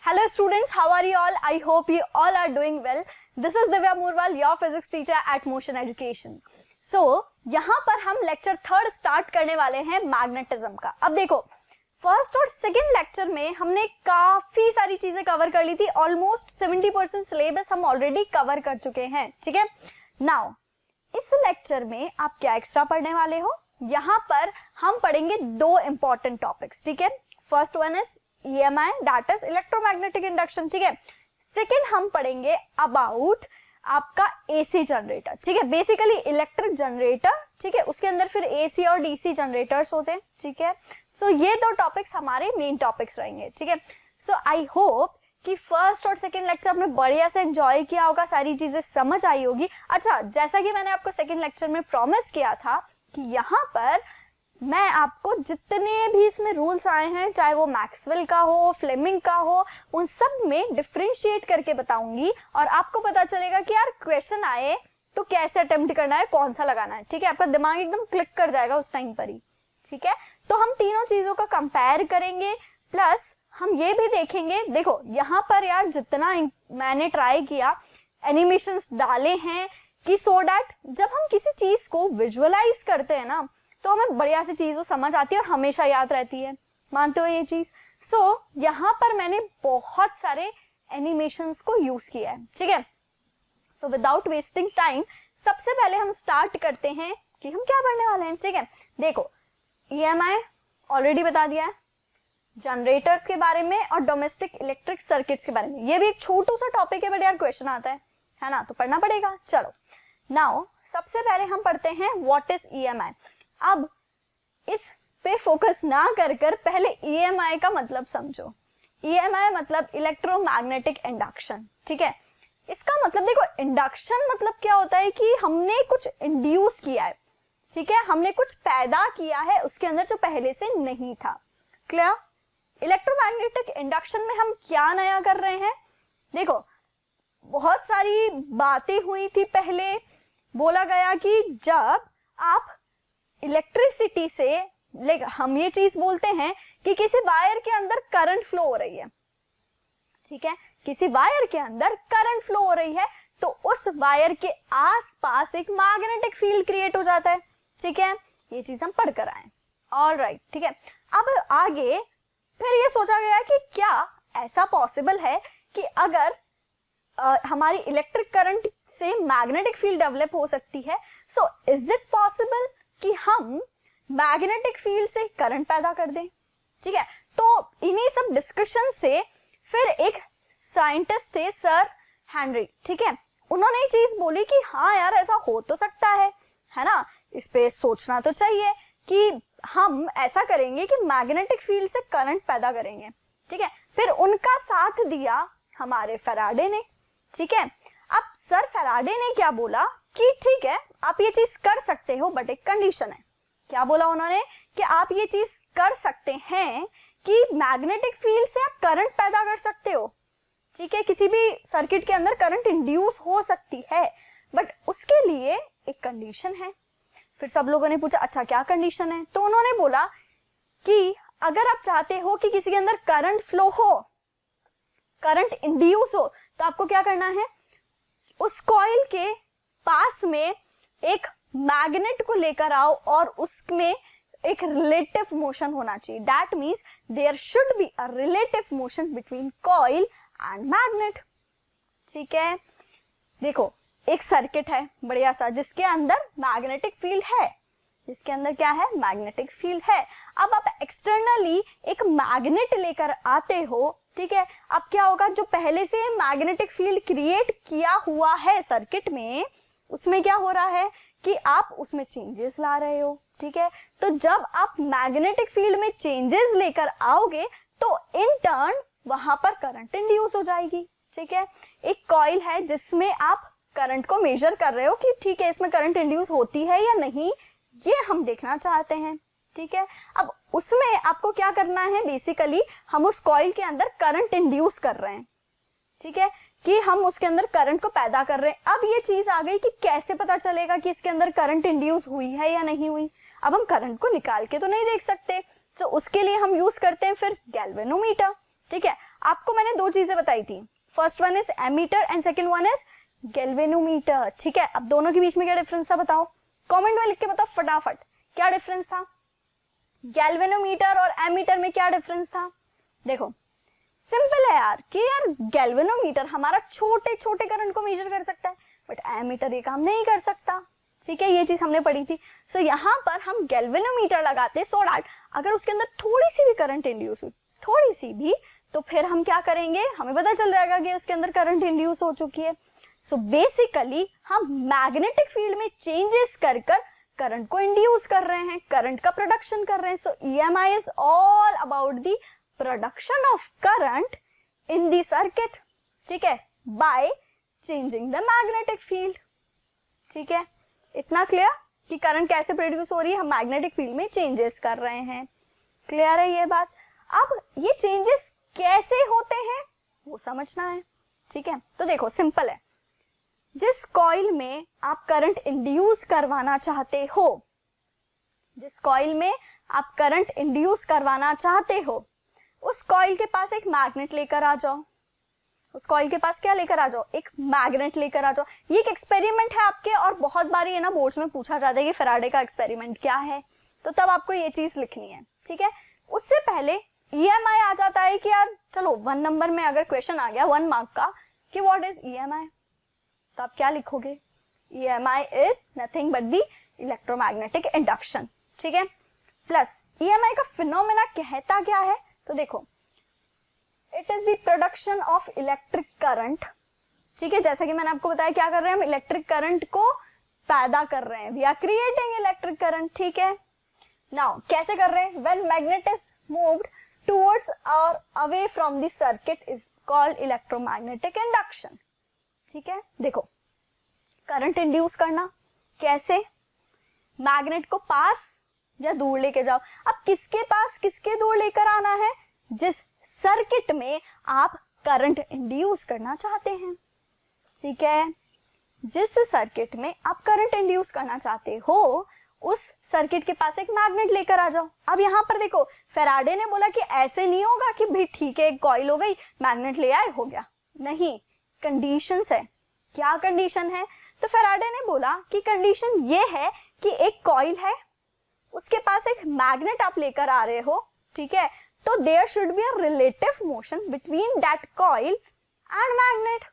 Hello students, how are you all? I hope you all are doing well. This is Divya Murwal, your physics teacher at Motion Education. So, यहाँ पर हम lecture third start करने वाले हैं magnetism का. अब देखो, first और सेकंड लेक्चर में हमने काफी सारी चीजें कवर कर ली थी. ऑलमोस्ट 70% सिलेबस हम ऑलरेडी कवर कर चुके हैं. ठीक है. नाउ इस लेक्चर में आप क्या एक्स्ट्रा पढ़ने वाले हो? यहाँ पर हम पढ़ेंगे दो इंपॉर्टेंट टॉपिक्स. ठीक है. First one is EMI, that is electromagnetic induction. ठीक है. सेकेंड हम पढ़ेंगे अबाउट आपका AC जनरेटर. ठीक है. Basically electric generator. ठीक है. उसके अंदर फिर AC और DC जनरेटर्स होते हैं. ठीक है. सो ये दो टॉपिक्स हमारे मेन टॉपिक्स रहेंगे. ठीक है. सो आई होप कि फर्स्ट और सेकेंड लेक्चर आपने बढ़िया से एंजॉय किया होगा, सारी चीजें समझ आई होगी. अच्छा, जैसा कि मैंने आपको सेकेंड लेक्चर में प्रॉमिस किया था कि यहाँ पर मैं आपको जितने भी इसमें रूल्स आए हैं, चाहे वो मैक्सवेल का हो, फ्लेमिंग का हो, उन सब में डिफरेंशिएट करके बताऊंगी और आपको पता चलेगा कि यार क्वेश्चन आए तो कैसे अटेम्प्ट करना है, कौन सा लगाना है. ठीक है. आपका दिमाग एकदम क्लिक कर जाएगा उस टाइम पर ही. ठीक है. तो हम तीनों चीजों का कंपेयर करेंगे, प्लस हम ये भी देखेंगे. देखो यहाँ पर यार जितना मैंने ट्राई किया, एनिमेशंस डाले हैं कि सो दैट जब हम किसी चीज को विजुअलाइज करते हैं ना तो हमें बढ़िया सी चीज समझ आती है और हमेशा याद रहती है. मानते हो ये चीज? सो यहाँ पर मैंने बहुत सारे एनिमेशंस को यूज किया है. ठीक है. सो विदाउट वेस्टिंग टाइम सबसे पहले हम स्टार्ट करते हैं कि हम क्या पढ़ने वाले हैं. ठीक है. देखो, EMI ऑलरेडी बता दिया है, जनरेटर्स के बारे में और डोमेस्टिक इलेक्ट्रिक सर्किट्स के बारे में. ये भी एक छोटू सा टॉपिक है बट यार क्वेश्चन आता है ना, तो पढ़ना पड़ेगा. चलो, नाउ सबसे पहले हम पढ़ते हैं व्हाट इज EMI. अब इस पे फोकस ना कर पहले EMI का मतलब समझो. EMI मतलब इलेक्ट्रोमैग्नेटिक इंडक्शन. ठीक है. इसका मतलब देखो, इंडक्शन मतलब क्या होता है कि हमने कुछ इंड्यूस किया है. ठीक है. हमने कुछ पैदा किया है उसके अंदर जो पहले से नहीं था. क्लियर? इलेक्ट्रोमैग्नेटिक इंडक्शन में हम क्या नया कर रहे हैं? देखो, बहुत सारी बातें हुई थी पहले. बोला गया कि जब आप इलेक्ट्रिसिटी से, हम ये चीज बोलते हैं कि किसी वायर के अंदर करंट फ्लो हो रही है. ठीक है. किसी वायर के अंदर करंट फ्लो हो रही है तो उस वायर के आसपास एक मैग्नेटिक फील्ड क्रिएट हो जाता है. ठीक है. ये चीज हम पढ़ कर आए. ऑलराइट. ठीक है. अब आगे फिर ये सोचा गया कि क्या ऐसा पॉसिबल है कि अगर हमारी इलेक्ट्रिक करंट से मैग्नेटिक फील्ड डेवलप हो सकती है. सो इज इट पॉसिबल कि हम मैग्नेटिक फील्ड से करंट पैदा कर दें. ठीक है. तो इन्हीं सब डिस्कशन से फिर एक साइंटिस्ट थे सर हेनरी. ठीक है. उन्होंने ये चीज बोली कि हाँ यार ऐसा हो तो सकता है ना, इस पे सोचना तो चाहिए कि हम ऐसा करेंगे कि मैग्नेटिक फील्ड से करंट पैदा करेंगे. ठीक है. फिर उनका साथ दिया हमारे फैराडे ने. ठीक है. अब सर फैराडे ने क्या बोला कि ठीक है आप ये चीज कर सकते हो बट एक कंडीशन है. क्या बोला उन्होंने? कि आप ये चीज कर सकते हैं कि मैग्नेटिक फील्ड से आप करंट पैदा कर सकते हो. ठीक है. किसी भी सर्किट के अंदर करंट इंड्यूस हो सकती है बट उसके लिए एक कंडीशन है. फिर सब लोगों ने पूछा अच्छा क्या कंडीशन है? तो उन्होंने बोला कि अगर आप चाहते हो कि किसी के अंदर करंट फ्लो हो, करंट इंड्यूस हो, तो आपको क्या करना है? उस कॉइल के पास में एक मैग्नेट को लेकर आओ और उसमें एक रिलेटिव मोशन होना चाहिए. That means there should be a relative motion between coil and magnet. ठीक है. देखो, एक सर्किट है बढ़िया सा जिसके अंदर मैग्नेटिक फील्ड है. जिसके अंदर क्या है? मैग्नेटिक फील्ड है. अब आप एक्सटर्नली एक मैग्नेट लेकर आते हो. ठीक है. अब क्या होगा? जो पहले से मैग्नेटिक फील्ड क्रिएट किया हुआ है सर्किट में, उसमें क्या हो रहा है कि आप उसमें चेंजेस ला रहे हो. ठीक है. तो जब आप मैग्नेटिक फील्ड में चेंजेस लेकर आओगे तो इन टर्न वहां पर करंट इंड्यूस हो जाएगी. ठीक है. एक कॉइल है जिसमें आप करंट को मेजर कर रहे हो कि ठीक है इसमें करंट इंड्यूस होती है या नहीं, ये हम देखना चाहते हैं. ठीक है. अब उसमें आपको क्या करना है? बेसिकली हम उस कॉइल के अंदर करंट इंड्यूस कर रहे हैं. ठीक है. कि हम उसके अंदर करंट को पैदा कर रहे हैं. अब ये चीज आ गई कि कैसे पता चलेगा कि इसके अंदर करंट इंड्यूस हुई है या नहीं हुई. अब हम करंट को निकाल के तो नहीं देख सकते, तो उसके लिए हम यूज करते हैं फिर गैल्वेनोमीटर। ठीक है, आपको मैंने दो चीजें बताई थी, first one is ammeter and second one is galvanometer. ठीक है, अब दोनों के बीच में क्या डिफरेंस था बताओ, कमेंट में लिख के बताओ फटाफट, क्या डिफरेंस था गैल्वेनोमीटर और एमीटर में, क्या डिफरेंस था? देखो सिंपल है यार कि यार गैल्वेनोमीटर हमारा छोटे छोटे करंट को मेजर कर सकता है, बट एमीटर ये काम नहीं कर सकता। ठीक है, ये चीज हमने पढ़ी थी। सो यहाँ पर हम गैल्वेनोमीटर लगाते सो दैट अगर उसके अंदर थोड़ी सी भी करंट इंड्यूस हुई, थोड़ी सी भी, तो फिर हम क्या करेंगे, हमें पता चल जाएगा कि उसके अंदर करंट इंड्यूस हो चुकी है। सो बेसिकली हम मैग्नेटिक फील्ड में चेंजेस कर कर करंट को इंड्यूस कर रहे हैं, करंट का प्रोडक्शन कर रहे हैं। सो EMI is all about the production of current in the circuit. ठीक है, by changing the magnetic field. ठीक है, इतना क्लियर कि करंट कैसे प्रोड्यूस हो रही है, हम मैग्नेटिक फील्ड में चेंजेस कर रहे हैं। क्लियर है ये बात? अब ये चेंजेस कैसे होते हैं वो समझना है। ठीक है, तो देखो सिंपल है, जिस कॉइल में आप करंट इंड्यूस करवाना चाहते हो, जिस कॉइल में आप करंट इंड्यूस करवाना चाहते हो, उस कॉइल के पास एक मैग्नेट लेकर आ जाओ। उस कॉइल के पास क्या लेकर आ जाओ, एक मैग्नेट लेकर आ जाओ। ये एक एक्सपेरिमेंट है आपके, और बहुत बार ये ना बोर्ड्स में पूछा जाता है कि फैराडे का एक्सपेरिमेंट क्या है, तो तब आपको ये चीज लिखनी है। ठीक है, उससे पहले EMI आ जाता है कि यार चलो 1 नंबर में अगर क्वेश्चन आ गया 1 मार्क का कि व्हाट इज EMI, तो आप क्या लिखोगे, EMI is nothing but the electromagnetic induction. ठीक है, प्लस EMI का फिनोमेना कहता क्या है, तो देखो it is the production of electric current. ठीक है, जैसा कि मैंने आपको बताया क्या कर रहे हैं हम, इलेक्ट्रिक करंट को पैदा कर रहे हैं, we are creating electric current. ठीक है, नाउ कैसे कर रहे हैं, when magnet is moved towards और away from the circuit is called electromagnetic induction. ठीक है, देखो करंट इंड्यूस करना कैसे, मैग्नेट को पास या दूर लेके जाओ। अब किसके पास किसके दूर लेकर आना है, जिस सर्किट में आप करंट इंड्यूस करना चाहते हैं। ठीक है, जिस सर्किट में आप करंट इंड्यूस करना चाहते हो उस सर्किट के पास एक मैग्नेट लेकर आ जाओ। अब यहाँ पर देखो फैराडे ने बोला कि ऐसे नहीं होगा कि भाई ठीक है एक कॉइल हो गई, मैग्नेट ले आए, हो गया, नहीं, कंडीशंस है। क्या कंडीशन है, तो फैराडे ने बोला कि कंडीशन ये है कि एक कॉइल है, उसके पास एक मैग्नेट आप लेकर आ रहे हो। ठीक है, तो there should be a relative motion between that coil and magnet.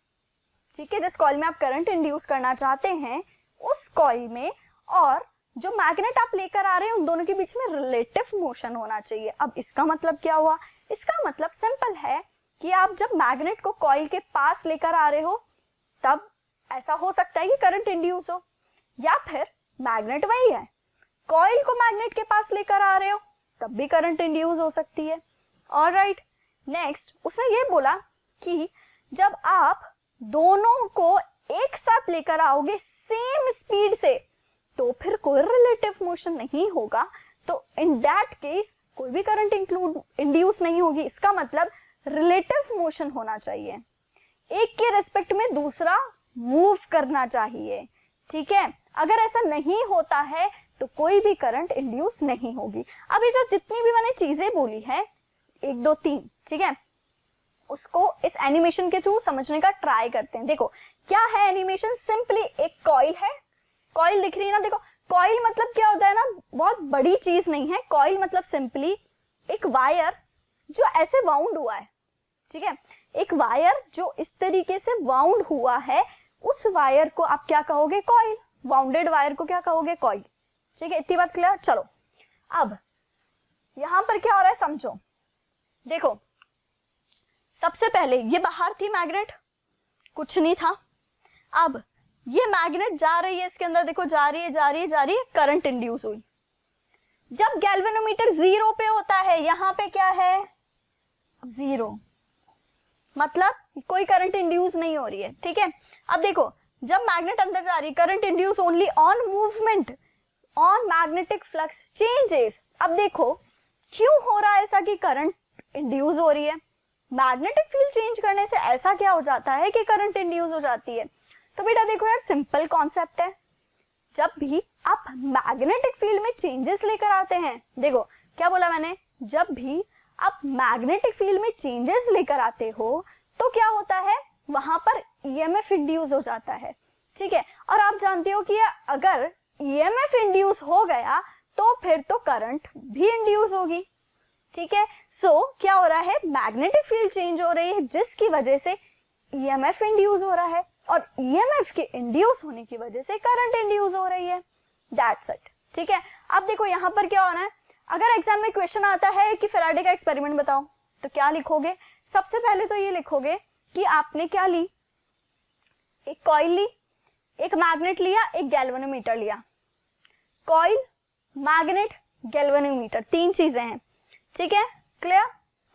ठीक है, जिस कॉइल में आप करंट इंड्यूस करना चाहते हैं उस कॉइल में और जो मैग्नेट आप लेकर आ रहे हैं उन दोनों के बीच में रिलेटिव मोशन होना चाहिए। अब इसका मतलब क्या हुआ, इसका मतलब सिंपल है कि आप जब मैग्नेट को कॉइल के पास लेकर आ रहे हो तब ऐसा हो सकता है कि करंट इंड्यूस हो, या फिर मैग्नेट वही है, कॉइल को मैग्नेट के पास लेकर आ रहे हो तब भी करंट इंड्यूस हो सकती है। ऑलराइट, नेक्स्ट उसने ये बोला कि जब आप दोनों को एक साथ लेकर आओगे सेम स्पीड से तो फिर कोई रिलेटिव मोशन नहीं होगा, तो इन दैट केस कोई भी करंट इंड्यूस नहीं होगी। इसका मतलब रिलेटिव मोशन होना चाहिए, एक के रेस्पेक्ट में दूसरा मूव करना चाहिए। ठीक है, अगर ऐसा नहीं होता है तो कोई भी करंट इंड्यूस नहीं होगी। अब ये जो जितनी भी मैंने चीजें बोली है 1 2 3, ठीक है, उसको इस एनिमेशन के थ्रू समझने का ट्राई करते हैं। देखो क्या है एनिमेशन, सिंपली एक कॉइल है, कॉइल दिख रही है ना, देखो कॉइल मतलब क्या होता है ना, बहुत बड़ी चीज नहीं है। कॉइल मतलब सिंपली एक वायर जो ऐसे वाउंड हुआ है। ठीक है, एक वायर जो इस तरीके से वाउंड हुआ है, उस वायर को आप क्या कहोगे, कॉइल। वाउंडेड वायर को क्या कहोगे, कॉइल। ठीक है, इतनी बात क्लियर। चलो अब यहां पर क्या हो रहा है समझो। देखो सबसे पहले ये बाहर थी मैग्नेट, कुछ नहीं था। अब ये मैग्नेट जा रही है इसके अंदर, देखो जा रही है जा रही है जा रही है, करंट इंड्यूस हुई। जब गैल्वेनोमीटर 0 पे होता है, यहां पे क्या है 0, मतलब कोई करंट इंड्यूस नहीं हो रही है। ठीक है, अब देखो जब मैग्नेट अंदर जा रही है, current induce only on movement on magnetic flux changes. अब देखो क्यों हो रहा है ऐसा कि करंट इंड्यूस हो रही है, मैग्नेटिक फील्ड चेंज करने से ऐसा क्या हो जाता है कि करंट इंड्यूस हो जाती है। तो बेटा देखो यार सिंपल कॉन्सेप्ट है, जब भी आप मैग्नेटिक फील्ड में चेंजेस लेकर आते हैं। देखो क्या बोला मैंने, जब भी आप मैग्नेटिक फील्ड में चेंजेस लेकर आते हो तो क्या होता है, वहां पर ईएमएफ इंड्यूस हो जाता है, ठीक है। और आप जानते हो कि अगर ईएमएफ इंड्यूस हो गया तो फिर तो करंट भी इंड्यूस होगी, ठीक है। सो क्या हो रहा है, मैग्नेटिक फील्ड चेंज हो रही है जिसकी वजह से ईएमएफ इंड्यूस हो रहा है, और ईएमएफ के इंड्यूस होने की वजह से करंट इंड्यूस हो रही है। दैट्स इट, ठीक है। अब देखो यहाँ पर क्या होना है, अगर एग्जाम में क्वेश्चन आता है कि फैराडे का एक्सपेरिमेंट बताओ, तो क्या लिखोगे, सबसे पहले तो ये लिखोगे कि आपने क्या ली, एक कॉइल ली, एक मैग्नेट लिया, एक गैल्वेनोमीटर लिया। कॉइल, मैग्नेट, गैल्वेनोमीटर, 3 चीजें हैं, ठीक है, क्लियर।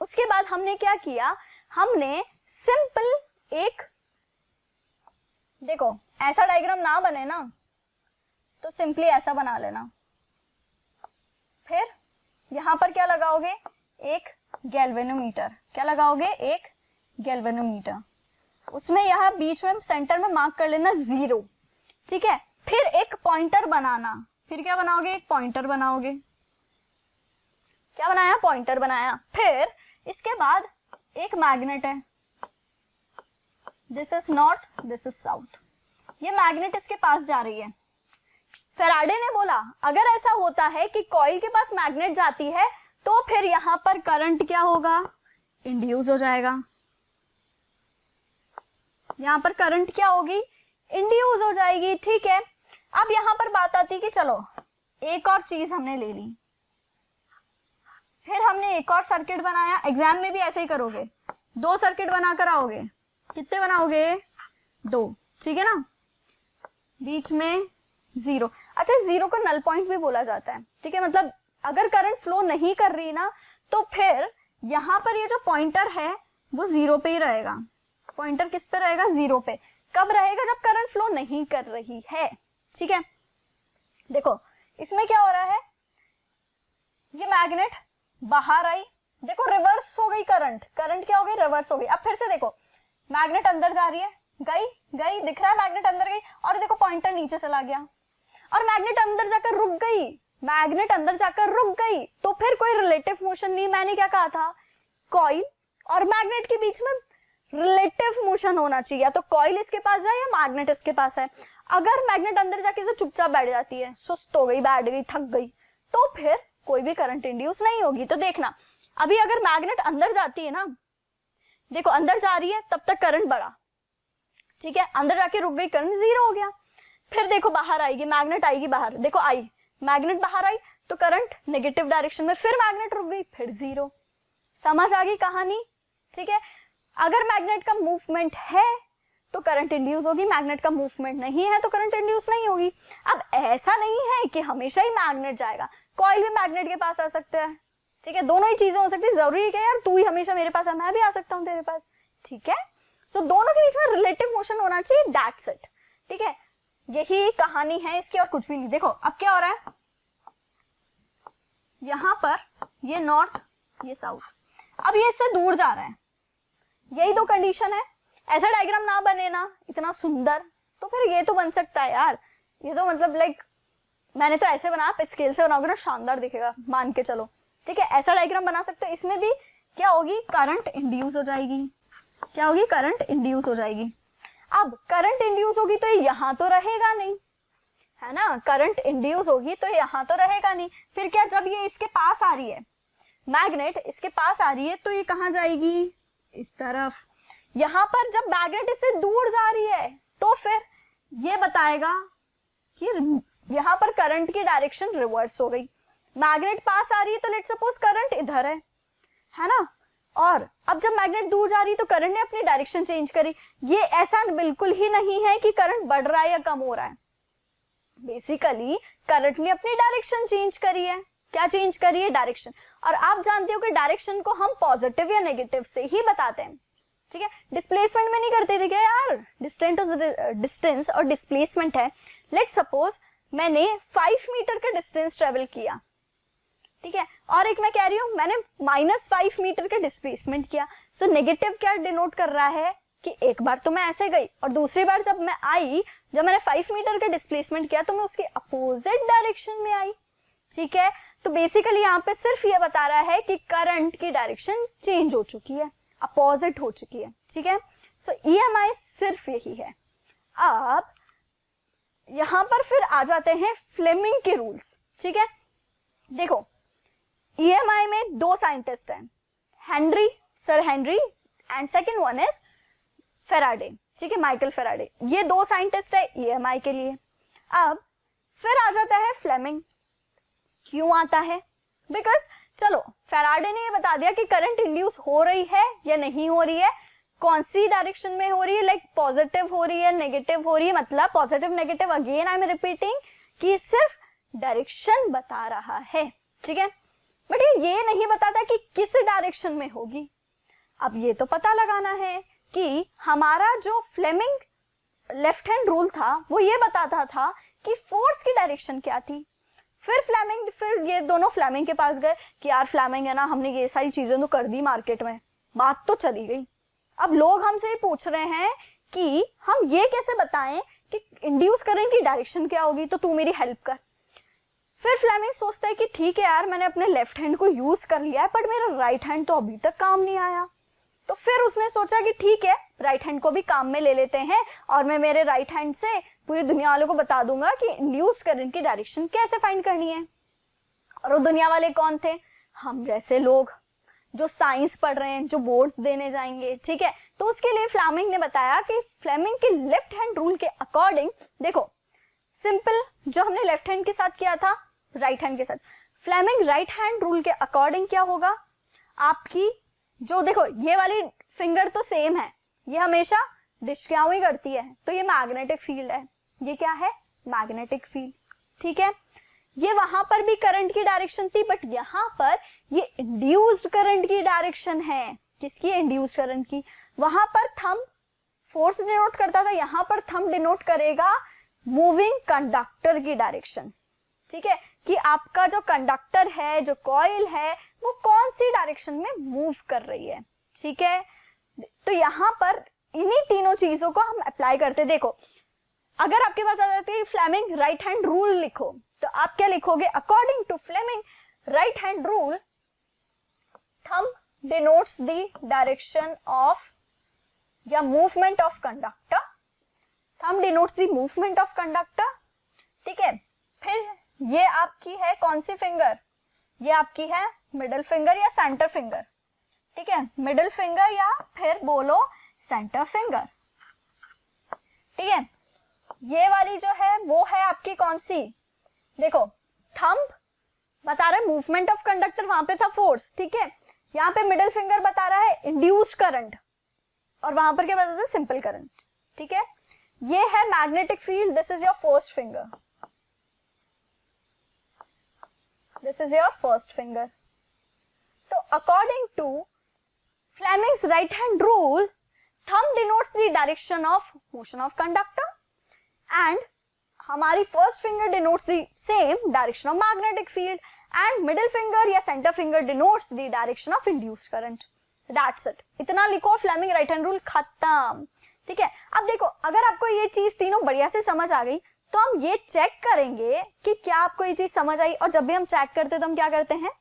उसके बाद हमने क्या किया, हमने सिंपल एक, देखो ऐसा डायग्राम ना बने ना तो सिंपली ऐसा बना लेना। फिर यहां पर क्या लगाओगे, एक गैल्वेनोमीटर, क्या लगाओगे, एक गैल्वेनोमीटर। उसमें यहां बीच में सेंटर में मार्क कर लेना 0, ठीक है। फिर एक पॉइंटर बनाना, फिर क्या बनाओगे, एक पॉइंटर बनाओगे, क्या बनाया, पॉइंटर बनाया। फिर इसके बाद एक मैग्नेट है, this is north, this is south, ये मैग्नेट इसके पास जा रही है। फैराडे ने बोला अगर ऐसा होता है कि कॉइल के पास मैग्नेट जाती है तो फिर यहां पर करंट क्या होगा, इंड्यूस हो जाएगा। यहां पर करंट क्या होगी, इंड्यूस हो जाएगी, ठीक है। अब यहां पर बात आती कि चलो एक और चीज हमने ले ली, फिर हमने एक और सर्किट बनाया। एग्जाम में भी ऐसे ही करोगे, 2 सर्किट बनाकर आओगे, कितने बनाओगे, 2, ठीक है ना, बीच में 0। अच्छा, 0 को नल पॉइंट भी बोला जाता है, ठीक है। मतलब अगर करंट फ्लो नहीं कर रही ना तो फिर यहां पर ये जो पॉइंटर है वो 0 पे ही रहेगा। पॉइंटर किस पे रहेगा, 0 पे। कब रहेगा, जब करंट फ्लो नहीं कर रही है, ठीक है। देखो इसमें क्या हो रहा है, ये मैग्नेट बाहर आई, देखो रिवर्स हो गई करंट, करंट क्या हो गई, रिवर्स हो गई। अब फिर से देखो मैग्नेट अंदर जा रही है, गई गई, दिख रहा है मैग्नेट अंदर गई, और देखो पॉइंटर नीचे चला गया, और मैग्नेट अंदर जाकर रुक गई, मैग्नेट अंदर जाकर रुक गई, तो फिर कोई रिलेटिव मोशन नहीं। मैंने क्या कहा था, कॉइल और मैग्नेट के बीच में रिलेटिव मोशन होना चाहिए, या तो कॉइल इसके पास जाए या मैग्नेट इसके पास है। अगर मैग्नेट अंदर जाके से चुपचाप बैठ जाती है, सुस्त हो गई, बैठ गई, थक गई, तो फिर कोई भी करंट इंड्यूस नहीं होगी। तो देखना अभी अगर मैग्नेट अंदर जाती है ना, देखो अंदर जा रही है तब तक करंट बढ़ा, ठीक है, अंदर जाके रुक गई, करंट 0 हो गया। फिर देखो बाहर आएगी, मैग्नेट आएगी बाहर, देखो आई, मैग्नेट बाहर आई तो करंट नेगेटिव डायरेक्शन में, फिर मैग्नेट रुक गई, फिर 0। समझ आ गई कहानी, ठीक है। अगर मैग्नेट का मूवमेंट है तो करंट इंड्यूस होगी, मैग्नेट का मूवमेंट नहीं है तो करंट इंड्यूस नहीं होगी। अब ऐसा नहीं है कि हमेशा ही मैग्नेट जाएगा, कॉइल भी मैग्नेट के पास आ सकता है, ठीक है, दोनों ही चीजें हो सकती है। जरूरी है क्या यार तू ही हमेशा मेरे पास है, मैं भी आ सकता हूँ तेरे पास, ठीक है। सो दोनों के बीच में रिलेटिव मोशन होना चाहिए, दैट्स इट, ठीक है। यही कहानी है इसकी और कुछ भी नहीं। देखो अब क्या हो रहा है, यहां पर ये नॉर्थ, ये साउथ, अब ये इससे दूर जा रहा है, यही दो कंडीशन है। ऐसा डायग्राम ना बने ना इतना सुंदर, तो फिर ये तो बन सकता है यार, ये तो मतलब लाइक मैंने तो ऐसे बना, आप स्केल से बनाओगे ना शानदार दिखेगा, मान के चलो, ठीक है। ऐसा डायग्राम बना सकते हो। इसमें भी क्या होगी, करंट इंड्यूस हो जाएगी, क्या होगी, करंट इंड्यूस हो जाएगी। अब करंट इंड्यूस होगी तो यहाँ तो रहेगा नहीं, है ना, करंट इंड्यूस होगी तो यहाँ तो रहेगा नहीं। फिर क्या, जब ये इसके पास आ रही है, मैग्नेट इसके पास आ रही है, तो ये कहाँ जाएगी, इस तरफ। यहाँ पर जब मैग्नेट इससे दूर जा रही है तो फिर ये बताएगा कि यहाँ पर करंट की डायरेक्शन रिवर्स हो गई। मैग्नेट पास आ रही है तो लेट्स सपोज करंट इधर है ना, और अब जब मैग्नेट दूर जा रही है तो करंट ने अपनी डायरेक्शन चेंज करी। ये ऐसा बिल्कुल ही नहीं है कि करंट बढ़ रहा है या कम हो रहा है, बेसिकली करंट ने अपनी डायरेक्शन चेंज करी है। क्या चेंज करी है, डायरेक्शन। और आप जानते हो कि डायरेक्शन को हम पॉजिटिव या नेगेटिव से ही बताते हैं, ठीक है। डिस्प्लेसमेंट में नहीं करते थे क्या यार, डिस्टेंस और डिस्प्लेसमेंट है। लेट्स सपोज मैंने 5 मीटर का डिस्टेंस ट्रेवल किया, ठीक है, और एक मैं कह रही हूं मैंने -5 मीटर का डिस्प्लेसमेंट किया। सो नेगेटिव क्या डिनोट कर रहा है कि एक बार तो मैं ऐसे गई और दूसरी बार जब मैं आई जब मैंने 5 मीटर का डिस्प्लेसमेंट किया तो मैं उसके अपोजिट डायरेक्शन में आई, ठीक है। तो बेसिकली यहाँ पे सिर्फ ये बता रहा है कि करंट की डायरेक्शन चेंज हो चुकी है, अपोजिट हो चुकी है, ठीक है। सो EMI सिर्फ यही है। अब यहां पर फिर आ जाते हैं फ्लेमिंग के रूल्स, ठीक है। देखो EMI में 2 साइंटिस्ट हैं, Henry, sir Henry and second one is Faraday, ठीक है, माइकल फेराडे। ये 2 साइंटिस्ट है EMI के लिए। अब फिर आ जाता है फ्लेमिंग। क्यों आता है? बिकॉज चलो फेराडे ने ये बता दिया कि करंट इंड्यूस हो रही है या नहीं हो रही है, कौन सी डायरेक्शन में हो रही है, लाइक पॉजिटिव हो रही है, नेगेटिव हो रही है, मतलब positive negative, again I am repeating कि सिर्फ डायरेक्शन बता रहा है, ठीक है। बट ये नहीं बताता कि किस डायरेक्शन में होगी। अब ये तो पता लगाना है कि हमारा जो फ्लेमिंग लेफ्ट हैंड रूल था वो ये बताता था कि फोर्स की डायरेक्शन क्या थी। फिर ये दोनों फ्लेमिंग के पास गए कि यार फ्लेमिंग है ना, हमने ये सारी चीजें तो कर दी मार्केट में, बात तो चली गई। अब लोग हमसे पूछ रहे हैं कि हम ये कैसे बताएं कि इंड्यूस करंट की डायरेक्शन क्या होगी, तो तू मेरी हेल्प कर। फिर फ्लेमिंग सोचता है कि ठीक है यार, मैंने अपने लेफ्ट हैंड को यूज कर लिया है बट मेरा राइट हैंड तो अभी तक काम नहीं आया। तो फिर उसने सोचा कि ठीक है, राइट हैंड को भी काम में ले लेते हैं और मैं मेरे राइट हैंड से पूरी दुनिया वालों को बता दूंगा कि इंड्यूस करंट की डायरेक्शन कैसे फाइंड करनी है। और वो दुनिया वाले कौन थे? हम जैसे लोग जो साइंस पढ़ रहे हैं, जो बोर्ड्स देने जाएंगे, ठीक है। तो उसके लिए फ्लेमिंग ने बताया कि फ्लेमिंग के लेफ्ट हैंड रूल के अकॉर्डिंग, देखो सिंपल जो हमने लेफ्ट हैंड के साथ किया था राइट हैंड के साथ, फ्लेमिंग राइट हैंड रूल के अकॉर्डिंग क्या होगा, आपकी जो देखो ये वाली फिंगर तो सेम है, ये हमेशा डिस्क्याऊ ही करती है, तो ये मैग्नेटिक फील्ड है, ये क्या है, मैग्नेटिक फील्ड, ठीक है। ये वहां पर भी करंट की डायरेक्शन थी बट यहां पर ये इंड्यूस्ड करंट की डायरेक्शन है। किसकी? इंड्यूस्ड करंट की। वहां पर थंब फोर्स डिनोट करता था, यहां पर थंब डिनोट करेगा मूविंग कंडक्टर की डायरेक्शन, ठीक है, कि आपका जो कंडक्टर है, जो कॉइल है, वो कौन सी डायरेक्शन में मूव कर रही है, ठीक है। तो यहां पर इन्हीं तीनों चीजों को हम अप्लाई करते। देखो अगर आपके पास आ जाती है फ्लेमिंग राइट हैंड रूल लिखो, तो आप क्या लिखोगे? According to Fleming right hand rule, thumb denotes the direction of या movement of conductor, thumb denotes the movement of conductor, ठीक है। फिर ये आपकी है कौन सी फिंगर? ये आपकी है मिडिल फिंगर या सेंटर फिंगर, ठीक है, मिडिल फिंगर या फिर बोलो सेंटर फिंगर, ठीक है। ये वाली जो है वो है आपकी कौन सी? देखो थंब बता रहा है मूवमेंट ऑफ कंडक्टर, वहां पे था फोर्स, ठीक है। यहाँ पे मिडिल फिंगर बता रहा है इंड्यूस्ड करंट और वहां पर क्या बताता है? सिंपल करंट, ठीक है। ये है magnetic field, this is your first finger, this is your first finger. तो according to Fleming's right hand rule, thumb denotes the direction of motion of conductor and हमारी first finger denotes the same direction of magnetic field and middle finger या centre finger denotes the direction of induced current. That's it, इतना लिखो, Fleming right hand rule खत्म, ठीक है। अब देखो अगर आपको ये चीज तीनों बढ़िया से समझ आ गई तो हम ये चेक करेंगे कि क्या आपको ये चीज समझ आई, और जब भी हम चेक करते हैं तो हम क्या करते हैं?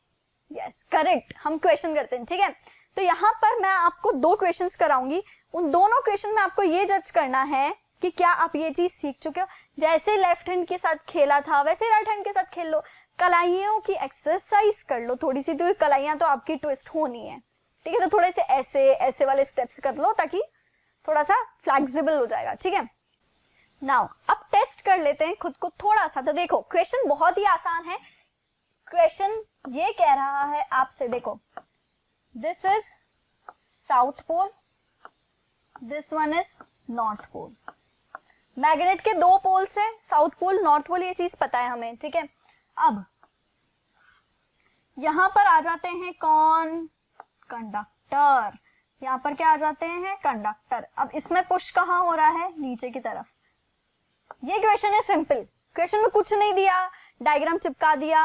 यस करेक्ट, हम क्वेश्चन करते हैं, ठीक है। तो यहाँ पर मैं आपको 2 क्वेश्चंस कराऊंगी, उन दोनों क्वेश्चन में आपको ये जज करना है कि क्या आप ये चीज सीख चुके हो। जैसे लेफ्ट हैंड के साथ खेला था वैसे राइट हैंड के साथ खेल लो, कलाइयों की एक्सरसाइज कर लो थोड़ी सी, तो कलाइयां तो आपकी ट्विस्ट होनी है, ठीक है। तो थोड़े से ऐसे ऐसे वाले स्टेप्स कर लो ताकि थोड़ा सा फ्लेक्सिबल हो जाएगा, ठीक है। नाउ अब टेस्ट कर लेते हैं खुद को थोड़ा सा। तो देखो क्वेश्चन बहुत ही आसान है। क्वेश्चन ये कह रहा है आपसे, देखो this is south pole, this one is north pole. Magnet के 2 पोल्स है, साउथ पोल नॉर्थ पोल, ये चीज पता है हमें, ठीक है। अब यहां पर आ जाते हैं कौन? कंडक्टर। यहां पर क्या आ जाते हैं? कंडक्टर। अब इसमें पुश कहां हो रहा है? नीचे की तरफ। ये क्वेश्चन है सिंपल, क्वेश्चन में कुछ नहीं दिया, डायग्राम चिपका दिया,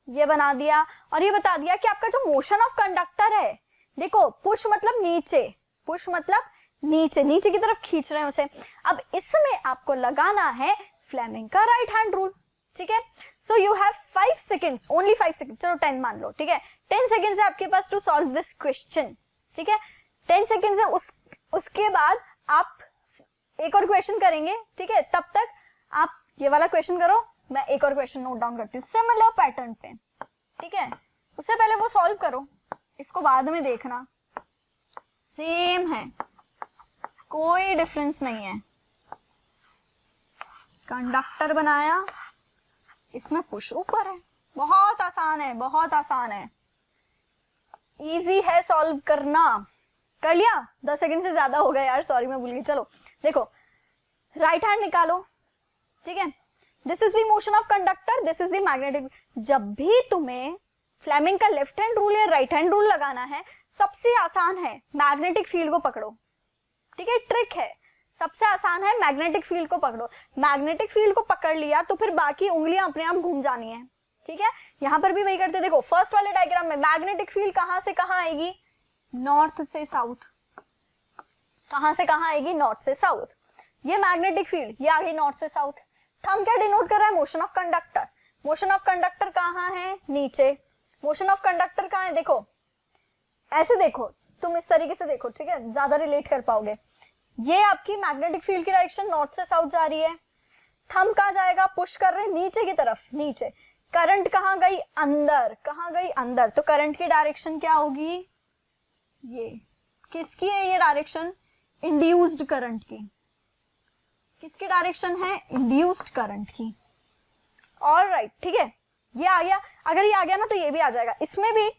ये बना दिया और ये बता दिया कि आपका जो मोशन ऑफ कंडक्टर है, देखो पुश मतलब नीचे, पुश मतलब नीचे नीचे की तरफ खींच रहे हैं उसे। अब इसमें आपको लगाना है फ्लेमिंग का राइट हैंड रूल, ठीक है। So you have 5 seconds, only 5 second, चलो 10 मान लो, ठीक है। 10 सेकेंड्स है आपके पास टू सॉल्व दिस क्वेश्चन, ठीक है। 10 सेकेंड्स है, उसके बाद आप एक और क्वेश्चन करेंगे, ठीक है। तब तक आप ये वाला क्वेश्चन करो, मैं एक और क्वेश्चन नोट डाउन करती हूँ सिमिलर पैटर्न पे, ठीक है। उससे पहले वो सॉल्व करो, इसको बाद में देखना, सेम है, कोई डिफरेंस नहीं है। कंडक्टर बनाया, इसमें पुश ऊपर है, बहुत आसान है, बहुत आसान है, इजी है सॉल्व करना। कर लिया? 10 सेकंड से ज्यादा हो गया यार, सॉरी मैं भूल गई। चलो देखो, राइट हैंड निकालो, ठीक है। This is the motion of conductor, this is the magnetic. जब भी तुम्हें फ्लेमिंग का लेफ्ट हैंड रूल या राइट हैंड रूल लगाना है, सबसे आसान है मैग्नेटिक फील्ड को पकड़ो, ठीक है। ट्रिक है, सबसे आसान है मैग्नेटिक फील्ड को पकड़ो। मैग्नेटिक फील्ड को पकड़ लिया तो फिर बाकी उंगलियां अपने आप घूम जानी है, ठीक है। यहां पर भी वही करते, देखो फर्स्ट वाले डायग्राम में मैग्नेटिक फील्ड कहां से कहां आएगी, नॉर्थ से साउथ। कहां से कहां आएगी, नॉर्थ से साउथ। ये मैग्नेटिक फील्ड, ये आ गई नॉर्थ से साउथ। थंब क्या डिनोट कर रहा है, motion of conductor. Motion of conductor कहां है, नीचे। मोशन ऑफ कंडक्टर कहां है, देखो ऐसे देखो, तुम इस तरीके से देखो, ठीक है, ज्यादा रिलेट कर पाओगे। ये आपकी मैग्नेटिक फील्ड की डायरेक्शन नॉर्थ से साउथ जा रही है। थंब कहां जाएगा, पुश कर रहे हैं नीचे की तरफ, नीचे। करंट कहां गई, अंदर। कहां गई, अंदर। तो करंट की डायरेक्शन क्या होगी, ये किसकी है, ये डायरेक्शन इंड्यूस्ड करंट की। किसकी डायरेक्शन है, इंड्यूस्ड करंट की। ऑलराइट, ठीक है, ये आ गया। अगर ये आ गया ना तो ये भी आ जाएगा। इसमें भी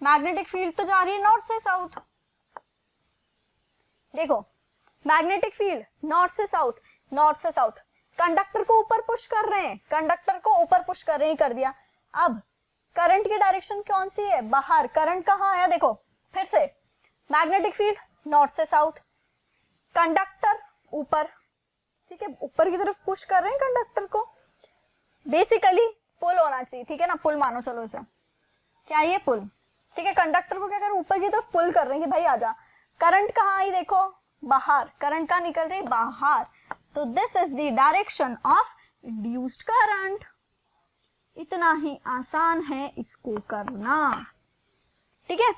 मैग्नेटिक फील्ड तो जा रही है नॉर्थ से साउथ। देखो मैग्नेटिक फील्ड नॉर्थ से साउथ, नॉर्थ से साउथ। कंडक्टर को ऊपर पुश कर रहे हैं, कंडक्टर को ऊपर पुश कर रहे हैं, कर दिया। अब करंट की डायरेक्शन कौन सी है, बाहर। करंट कहां आया, देखो फिर से मैग्नेटिक फील्ड नॉर्थ से साउथ, कंडक्टर ऊपर, ठीक है, ऊपर की तरफ पुश कर रहे हैं कंडक्टर को। बेसिकली पुल होना चाहिए, ठीक है ना, पुल मानो चलो इसे, क्या ये पुल, ठीक है। कंडक्टर को क्या कर, ऊपर की तरफ पुल कर रहे हैं कि भाई आजा। करंट कहां आई, देखो बाहर। करंट कहां निकल रही है, बाहर। तो this is the direction of induced current. इतना ही आसान है इसको करना, ठीक है।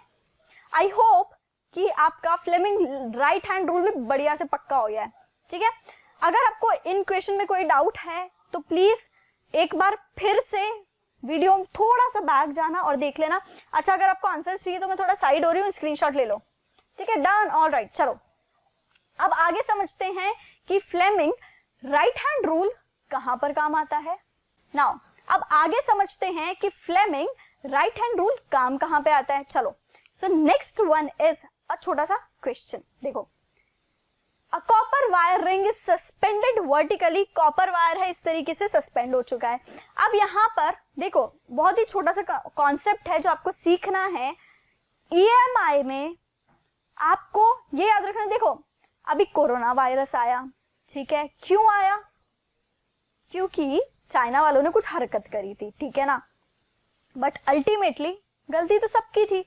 आई होप कि आपका फ्लेमिंग राइट हैंड रूल भी बढ़िया से पक्का हो गया है, ठीक है। अगर आपको इन क्वेश्चन में कोई डाउट है तो प्लीज एक बार फिर से वीडियो में थोड़ा सा बैक जाना और देख लेना। अच्छा, अगर आपको आंसर चाहिए तो मैं थोड़ा साइड हो रही हूँ, स्क्रीनशॉट ले लो, ठीक है, डन। ऑलराइट, चलो अब आगे समझते हैं कि फ्लेमिंग राइट हैंड रूल कहां पर काम आता है। नाउ अब आगे समझते हैं कि फ्लेमिंग राइट हैंड रूल काम कहां पे आता है। चलो, so next one is a छोटा सा क्वेश्चन। देखो, a copper wire ring is suspended vertically. Copper wire है, इस तरीके से सस्पेंड हो चुका है। अब यहां पर देखो, बहुत ही छोटा सा कॉन्सेप्ट है जो आपको सीखना है। ईएमआई में आपको ये याद रखना, देखो अभी कोरोना वायरस आया, ठीक है, क्यों आया, क्योंकि चाइना वालों ने कुछ हरकत करी थी, ठीक है ना। बट अल्टीमेटली गलती तो सबकी थी।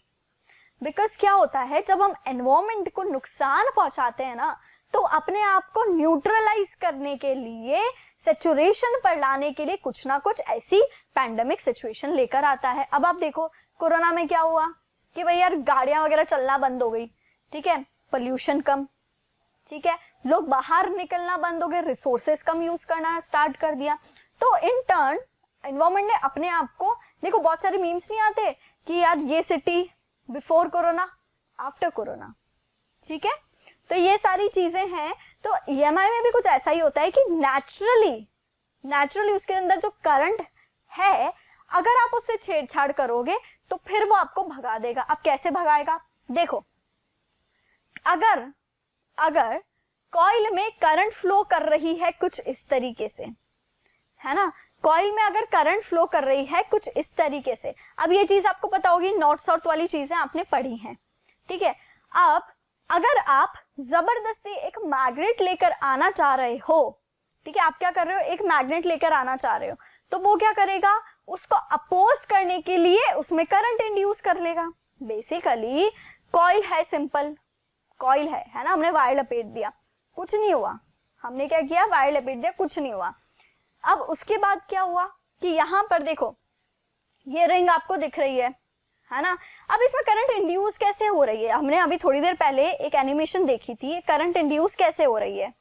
बिकॉज क्या होता है, जब हम एनवायरमेंट को नुकसान पहुंचाते हैं ना, तो अपने आप को न्यूट्रलाइज करने के लिए, सैचुरेशन पर लाने के लिए कुछ ना कुछ ऐसी पैंडेमिक सिचुएशन लेकर आता है। अब आप देखो कोरोना में क्या हुआ कि भाई यार गाड़ियां वगैरह चलना बंद हो गई, ठीक है, पोल्यूशन कम, ठीक है, लोग बाहर निकलना बंद हो गए, रिसोर्सेस कम यूज करना स्टार्ट कर दिया। तो इन टर्न एनवायरमेंट ने अपने आप को, देखो बहुत सारे मीम्स नहीं आते कि यार ये city before corona, after corona, ठीक है। तो ये सारी चीजें हैं। तो ईएमआई में भी कुछ ऐसा ही होता है कि नेचुरली उसके अंदर जो करंट है, अगर आप उससे छेड़छाड़ करोगे तो फिर वो आपको भगा देगा। अब कैसे भगाएगा, देखो अगर कॉइल में करंट फ्लो कर रही है कुछ इस तरीके से, है ना, कॉइल में अगर करंट फ्लो कर रही है कुछ इस तरीके से। अब ये चीज आपको पता होगी, नॉर्थ साउथ वाली चीजें आपने पढ़ी हैं, ठीक है। अब अगर आप जबरदस्ती एक मैग्नेट लेकर आना चाह रहे हो, ठीक है, आप क्या कर रहे हो, एक मैग्नेट लेकर आना चाह रहे हो, तो वो क्या करेगा, उसको अपोज करने के लिए उसमें करंट इंड्यूस कर लेगा। बेसिकली कॉइल है सिंपल, कॉइल है ना, हमने वायर लपेट दिया, कुछ नहीं हुआ, हमने क्या किया, वायर लपेट दिया, कुछ नहीं हुआ। अब उसके बाद क्या हुआ कि यहाँ पर देखो ये रिंग आपको दिख रही है ना। अब इसमें करंट इंड्यूस कैसे हो रही है, हमने अभी थोड़ी देर पहले एक एनिमेशन देखी थी, करंट इंड्यूस कैसे हो रही है,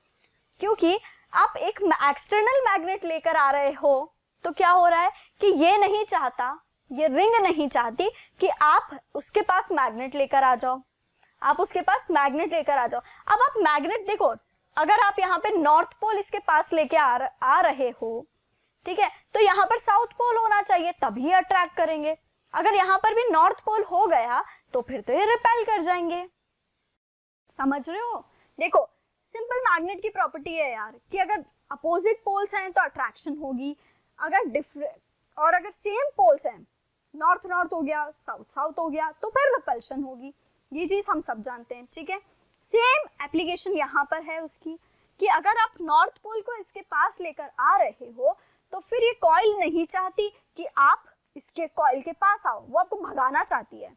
क्योंकि आप एक एक्सटर्नल मैग्नेट लेकर आ रहे हो, तो क्या हो रहा है कि ये नहीं चाहता, ये रिंग नहीं चाहती कि आप उसके पास मैग्नेट लेकर आ जाओ, आप उसके पास मैग्नेट लेकर आ जाओ। अब आप मैग्नेट देखो, अगर आप यहाँ पे नॉर्थ पोल इसके पास लेके आ रहे हो, ठीक है, तो यहाँ पर साउथ पोल होना चाहिए, तभी अट्रैक्ट करेंगे। अगर यहाँ पर भी नॉर्थ पोल हो गया तो फिर तो ये रिपेल कर जाएंगे। समझ रहे हो? देखो सिंपल मैग्नेट की प्रॉपर्टी है यार कि अगर अपोजिट पोल्स हैं तो अट्रैक्शन होगी, अगर डिफरेंट और अगर सेम पोल्स हैं, नॉर्थ नॉर्थ हो गया, साउथ साउथ हो गया, तो फिर रिपल्शन होगी। ये चीज हम सब जानते हैं, ठीक है। सेम एप्लीकेशन यहाँ पर है उसकी कि अगर आप नॉर्थ पोल को इसके पास लेकर आ रहे हो तो फिर ये कॉइल नहीं चाहती कि आप इसके कॉइल के पास आओ, वो आपको भगाना चाहती है।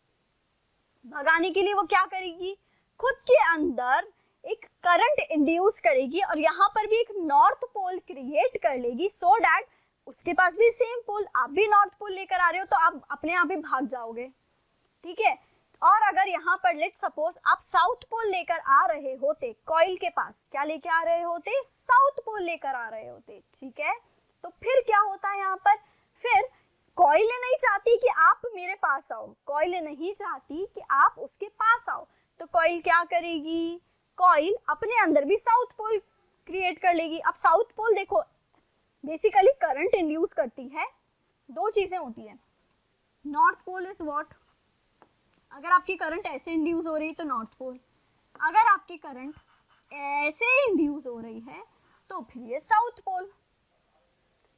भगाने के लिए वो क्या करेगी, खुद के अंदर एक करंट इंड्यूस करेगी और यहाँ पर भी एक नॉर्थ पोल क्रिएट कर लेगी, सो दैट उसके पास भी सेम पोल, आप भी नॉर्थ पोल लेकर आ रहे हो तो आप अपने आप ही भाग जाओगे, ठीक है। और अगर यहाँ पर लेट सपोज आप साउथ पोल लेकर आ रहे होते, कॉइल के पास क्या लेके आ रहे होते, साउथ पोल लेकर आ रहे होते, ठीक है, तो फिर क्या होता है यहाँ पर, फिर कॉइल नहीं चाहती कि आप मेरे पास आओ, कॉइल नहीं चाहती कि आप उसके पास आओ, तो कॉइल क्या करेगी, कॉइल अपने अंदर भी साउथ पोल क्रिएट कर लेगी। अब साउथ पोल देखो बेसिकली करंट इंड्यूस करती है, दो चीजें होती है, नॉर्थ पोल इज व्हाट, अगर आपकी करंट ऐसे इंड्यूस हो रही है तो नॉर्थ पोल, अगर आपकी करंट ऐसे इंड्यूस हो रही है तो फिर ये साउथ पोल,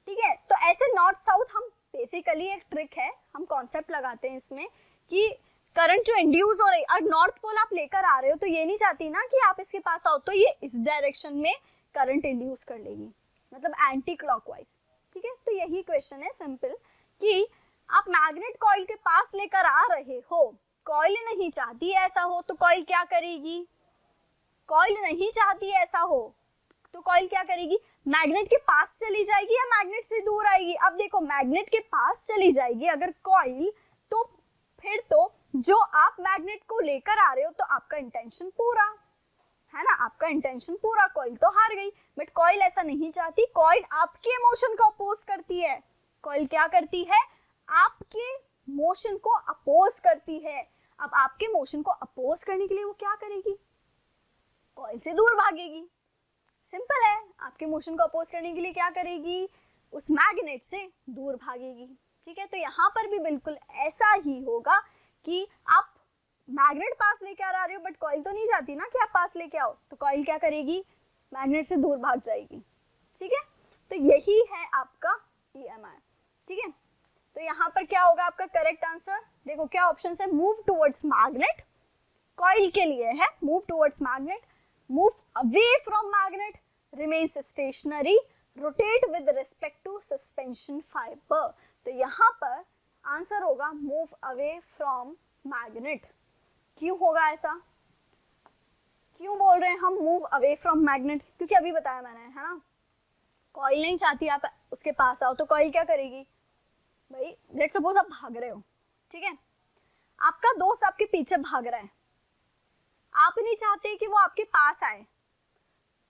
ठीक है। तो ऐसे नॉर्थ साउथ हम बेसिकली एक ट्रिक है, हम कॉन्सेप्ट लगाते हैं इसमें कि करंट जो इंड्यूस हो रही, अगर नॉर्थ पोल आप लेकर आ रहे हो तो ये नहीं चाहती ना कि आप इसके पास आओ, तो ये इस डायरेक्शन में करंट इंड्यूस कर लेगी, मतलब एंटी क्लॉकवाइज, ठीक है। तो यही क्वेश्चन है सिंपल कि आप मैग्नेट कॉइल के पास लेकर आ रहे हो, कॉइल नहीं चाहती ऐसा हो, तो कॉइल क्या करेगी, कॉइल नहीं चाहती ऐसा हो तो कॉइल क्या करेगी, मैग्नेट के पास चली जाएगी या मैग्नेट से दूर आएगी। अब देखो मैग्नेट के पास चली जाएगी अगर कॉइल, तो फिर तो जो आप मैग्नेट को लेकर आ रहे हो तो आपका इंटेंशन पूरा है ना, आपका इंटेंशन पूरा, कॉइल तो हार गई। बट कॉइल ऐसा नहीं चाहती, कॉइल आपके मोशन को अपोज करती है, कॉइल क्या करती है, आपके मोशन को अपोज करती है। अब आपके मोशन को अपोज करने के लिए वो क्या करेगी, कॉइल से दूर भागेगी, सिंपल है। आपके मोशन को अपोज करने के लिए क्या करेगी, उस मैग्नेट से दूर भागेगी, ठीक है। तो यहाँ पर भी बिल्कुल ऐसा ही होगा कि आप मैग्नेट पास लेके आ रहे हो बट कॉइल तो नहीं चाहती ना कि आप पास लेके आओ, तो कॉइल क्या करेगी, मैग्नेट से दूर भाग जाएगी, ठीक है। तो यही है आपका EMI, ठीक है। तो यहाँ पर क्या होगा आपका करेक्ट आंसर, देखो क्या ऑप्शन है, मूव टुवर्ड्स मैग्नेट, कॉइल के लिए है move towards magnet, move away from magnet, remains stationary, rotate with respect to suspension fiber। तो यहाँ पर आंसर होगा मूव अवे फ्रॉम मैग्नेट। क्यों होगा ऐसा, क्यों बोल रहे हैं हम मूव अवे फ्रॉम मैग्नेट, क्योंकि अभी बताया मैंने है ना, कॉइल नहीं चाहती आप उसके पास आओ, तो कॉइल क्या करेगी, भाई लेट्स सपोज आप भाग रहे हो, ठीक है, आपका दोस्त आपके पीछे भाग रहा है, आप नहीं चाहते कि वो आपके पास आए,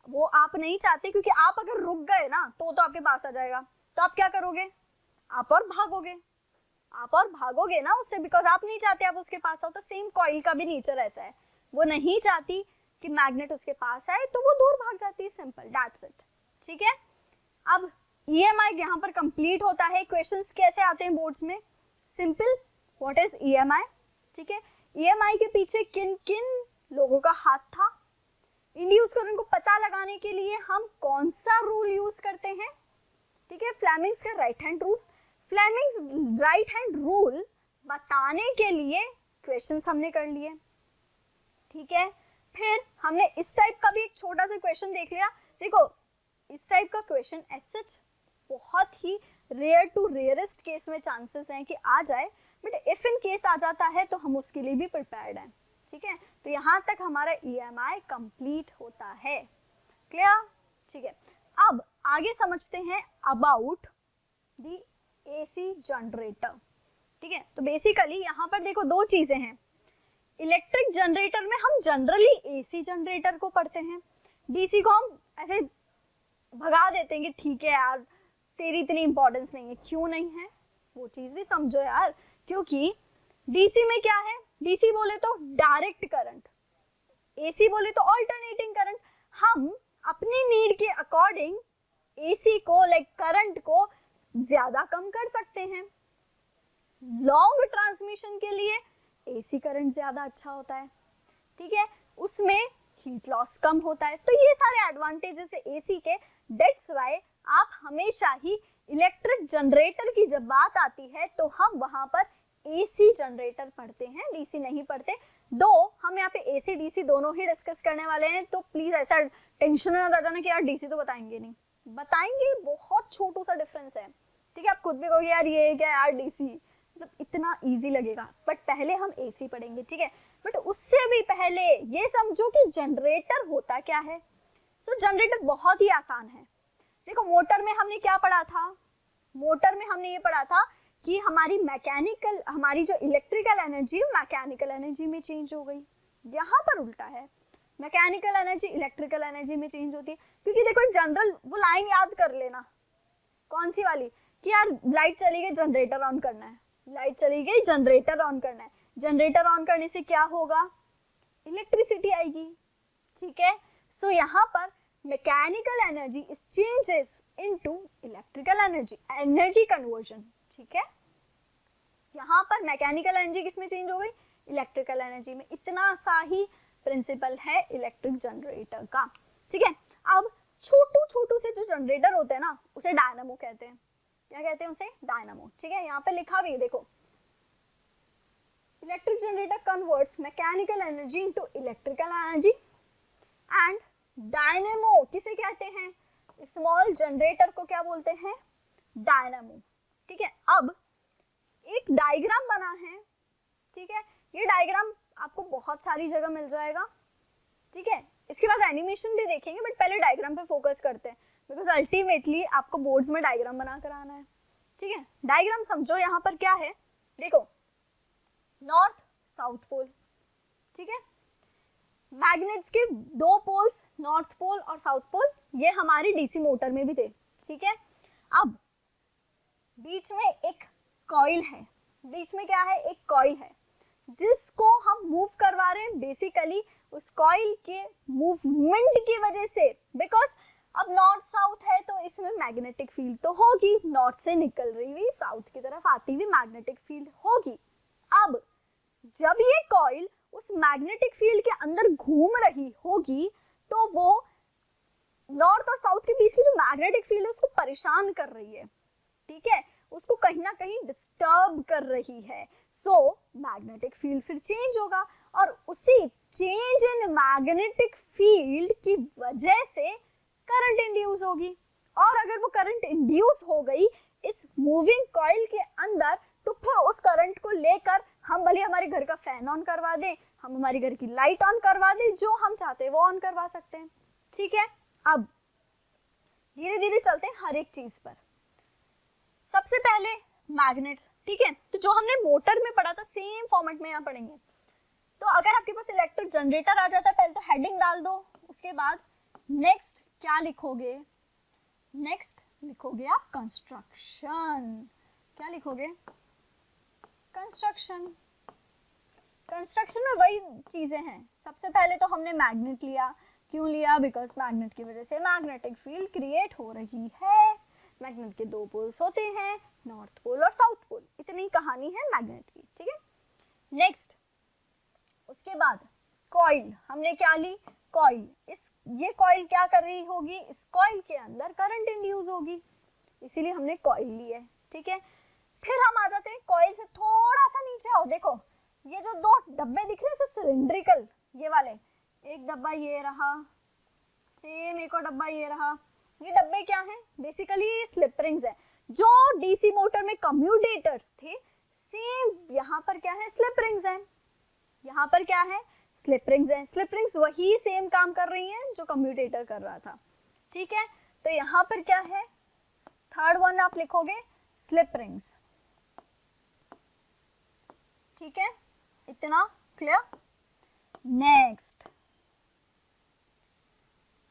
वो आप नहीं चाहते क्योंकि आप अगर रुक गए ना तो आपके पास आ जाएगा, तो आप क्या करोगे, आप और भागोगे, आप और भागोगे ना उससे, बिकॉज आप नहीं चाहते आप उसके पास आओ। तो सेम कॉइल का भी नेचर ऐसा है, वो नहीं चाहती कि मैग्नेट उसके पास आए तो वो दूर भाग जाती है, सिंपल दैट्स इट, ठीक है। अब EMI यहाँ पर कंप्लीट होता है। क्वेश्चंस कैसे आते हैं बोर्ड्स में, सिंपल, व्हाट इज EMI, ठीक है। EMI के पीछे किन किन लोगों का हाथ था, इंड्यूस करंट को पता लगाने के लिए हम कौन सा रूल यूज करते हैं, ठीक है, फ्लेमिंग्स का right hand rule. Fleming's right hand rule बताने के लिए क्वेश्चंस हमने कर लिए, ठीक है। फिर हमने इस टाइप का भी एक छोटा सा क्वेश्चन देख लिया। देखो इस टाइप का क्वेश्चन एज सच बहुत ही रेयर टू रेयरेस्ट केस में चांसेस हैं कि आ जाए, बट इफ इन केस आ जाता है तो हम उसके लिए भी प्रिपेयर्ड हैं, ठीक है, तो यहाँ तक हमारा EMI कंप्लीट होता है। क्लियर? ठीक है, अब आगे समझते हैं अबाउट द AC जनरेटर। ठीक है, तो बेसिकली यहाँ पर देखो दो चीजें हैं। इलेक्ट्रिक जनरेटर में हम जनरली AC जनरेटर को पढ़ते हैं, DC को हम ऐसे भगा देते हैं कि ठीक है यार तेरी इतनी इंपॉर्टेंस नहीं है। क्यों नहीं है वो चीज भी समझो यार, क्योंकि DC में क्या है, DC बोले तो डायरेक्ट करंट, AC बोले तो ऑल्टरनेटिंग करंट। हम अपनी नीड के अकॉर्डिंग AC को लाइक करंट को ज्यादा कम कर सकते हैं। लॉन्ग ट्रांसमिशन के लिए AC करंट ज्यादा अच्छा होता है। ठीक है, उसमें हीट लॉस कम होता है। तो ये सारे एडवांटेजेस है AC के। दैट्स व्हाई आप हमेशा ही इलेक्ट्रिक जनरेटर की जब बात आती है तो हम वहां पर AC जनरेटर पढ़ते हैं, DC नहीं पढ़ते। दो हम यहाँ पे AC DC दोनों ही डिस्कस करने वाले हैं, तो प्लीज ऐसा टेंशन ना जाना कि यार DC तो बताएंगे नहीं, बताएंगे, बहुत छोटू सा डिफरेंस है। ठीक है, आप खुद भी कहोगे यार ये क्या यार DC, मतलब इतना इजी लगेगा, बट पहले हम AC पढ़ेंगे। ठीक है, बट उससे भी पहले ये समझो कि जनरेटर होता क्या है। सो जनरेटर बहुत ही आसान है। देखो मोटर में हमने क्या पढ़ा था, मोटर में हमने ये पढ़ा था कि हमारी जो इलेक्ट्रिकल एनर्जी मैकेनिकल एनर्जी में चेंज हो गई। यहाँ पर उल्टा है, मैकेनिकल एनर्जी इलेक्ट्रिकल एनर्जी में चेंज होती है। क्योंकि देखो जनरल वो लाइन याद कर लेना, कौन सी वाली, कि यार लाइट चली गई जनरेटर ऑन करना है, लाइट चली गई जनरेटर ऑन करना है। जनरेटर ऑन करने से क्या होगा, इलेक्ट्रिसिटी आएगी। ठीक है, सो यहाँ पर mechanical energy is changes into electrical energy, energy conversion. ठीक है, यहाँ पर मैकेनिकल एनर्जी किसमें चेंज हो गई, इलेक्ट्रिकल एनर्जी में। इतना सा ही प्रिंसिपल है इलेक्ट्रिक जनरेटर का। ठीक है, अब छोटू से जो जनरेटर होते हैं ना उसे डायनामो कहते हैं। क्या कहते हैं उसे, डायनामो। ठीक है, यहाँ पे लिखा भी है देखो, electric generator converts mechanical energy into electrical energy and dynamo किसे कहते हैं, स्मॉल जनरेटर को क्या बोलते हैं, डायनामो। ठीक है, अब एक डायग्राम बना है। ठीक है, ये डायग्राम आपको बहुत सारी जगह मिल जाएगा। ठीक है, इसके बाद एनिमेशन भी देखेंगे, बट पहले डायग्राम पे फोकस करते हैं, बिकॉज अल्टीमेटली आपको बोर्ड्स में डायग्राम बना कर आना है। ठीक है, डायग्राम समझो, यहाँ पर क्या है, देखो नॉर्थ साउथ पोल। ठीक है, मैग्नेट्स के दो पोल्स, नॉर्थ पोल और साउथ पोल, ये हमारी डीसी मोटर में भी थे। ठीक है, अब बीच में एक कॉइल है, बीच में क्या है, एक कॉइल है जिसको हम मूव करवा रहे हैं। बेसिकली उस कॉइल के मूवमेंट की वजह से, बिकॉज अब नॉर्थ साउथ है तो इसमें मैग्नेटिक फील्ड तो होगी, नॉर्थ से निकल रही हुई साउथ की तरफ आती हुई मैग्नेटिक फील्ड होगी। अब जब ये कॉइल उस मैग्नेटिक फील्ड के अंदर घूम रही होगी तो वो नॉर्थ और साउथ के बीच की जो मैग्नेटिक फील्ड है उसको परेशान कर रही है। ठीक है, उसको कहीं ना कहीं डिस्टर्ब कर रही है। सो मैग्नेटिक फील्ड फिर चेंज होगा और उसी चेंज इन मैग्नेटिक फील्ड की वजह से करंट इंड्यूस होगी। और अगर वो करंट इंड्यूस हो गई इस मूविंग कॉइल के अंदर, तो फिर उस करंट को लेकर हम भले हमारे घर का फैन ऑन करवा दें, हम हमारी घर की लाइट ऑन करवा दें, जो हम चाहते हैं वो ऑन करवा सकते हैं। ठीक है, अब धीरे धीरे चलते हैं हर एक चीज पर। सबसे पहले मैग्नेट्स। ठीक है, तो जो हमने मोटर में पढ़ा था सेम फॉर्मेट में यहाँ पढ़ेंगे। तो अगर आपके पास इलेक्ट्रिक जनरेटर आ जाता है, पहले तो हेडिंग डाल दो, उसके बाद नेक्स्ट क्या लिखोगे, नेक्स्ट लिखोगे आप कंस्ट्रक्शन। क्या लिखोगे, कंस्ट्रक्शन। कंस्ट्रक्शन में वही चीजें हैं। सबसे पहले तो हमने मैग्नेट लिया, क्यों लिया, बिकॉज मैग्नेट की वजह से मैग्नेटिक फील्ड क्रिएट हो रही है। मैग्नेट के दो पोल्स होते हैं, नॉर्थ पोल और साउथ पोल, इतनी कहानी है मैग्नेट की। ठीक है, नेक्स्ट उसके बाद कॉइल, हमने क्या ली, कॉइल। ये कॉइल क्या कर रही होगी, इस कॉइल के अंदर करंट इंड्यूस होगी, इसीलिए हमने कॉइल ली है। ठीक है, फिर हम आ जाते हैं कॉइल से थोड़ा सा नीचे आओ, देखो ये जो दो डब्बे दिख रहे हैं सिलिंड्रिकल, ये वाले, एक डब्बा ये रहा, सेम एक और डब्बा ये रहा। ये डब्बे क्या हैं, बेसिकली ये स्लिप रिंग्स है। जो डीसी मोटर में कम्यूटेटर्स थे, सेम यहाँ पर क्या है, स्लिप रिंग्स हैं। यहाँ पर क्या है, स्लिप रिंग्स हैं। स्लिप रिंग्स वही सेम काम कर रही हैं जो कम्यूटेटर कर रहा था, ठीक है। तो यहाँ पर क्या है, थर्ड वन आप लिखोगे स्लिप रिंग्स, ठीक है, इतना क्लियर। नेक्स्ट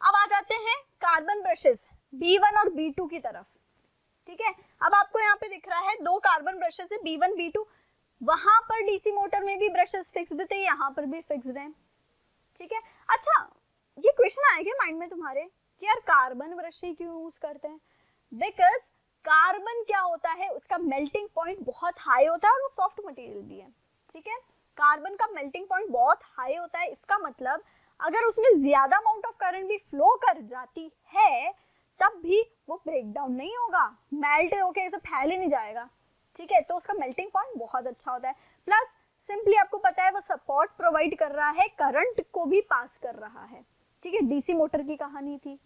अब आ जाते हैं कार्बन ब्रशेस B1 और B2 की तरफ, ठीक है। अब आपको यहाँ पे दिख रहा है दो कार्बन ब्रशेस है B1 B2, वहां पर डीसी मोटर में भी ब्रशेस फिक्स्ड थे, यहाँ पर भी फिक्स्ड हैं, ठीक है। अच्छा ये क्वेश्चन आएगा माइंड में तुम्हारे कि यार कार्बन ब्रश ही क्यों यूज करते हैं? बिकॉज कार्बन क्या होता है, उसका मेल्टिंग पॉइंट बहुत हाई होता है और वो सॉफ्ट मटेरियल भी है, ठीक है। कार्बन का मेल्टिंग पॉइंट बहुत हाई होता है, इसका मतलब अगर उसमें ज्यादा अमाउंट ऑफ करंट भी फ्लो कर जाती है तब भी वो ब्रेक डाउन नहीं होगा, मेल्ट होके ऐसे फैल ही नहीं जाएगा, ठीक है। तो उसका मेल्टिंग पॉइंट बहुत अच्छा होता है, प्लस सिंपली आपको पता है वो सपोर्ट प्रोवाइड कर रहा है, करंट को भी पास कर रहा है, ठीक है। डीसी मोटर की कहानी थी,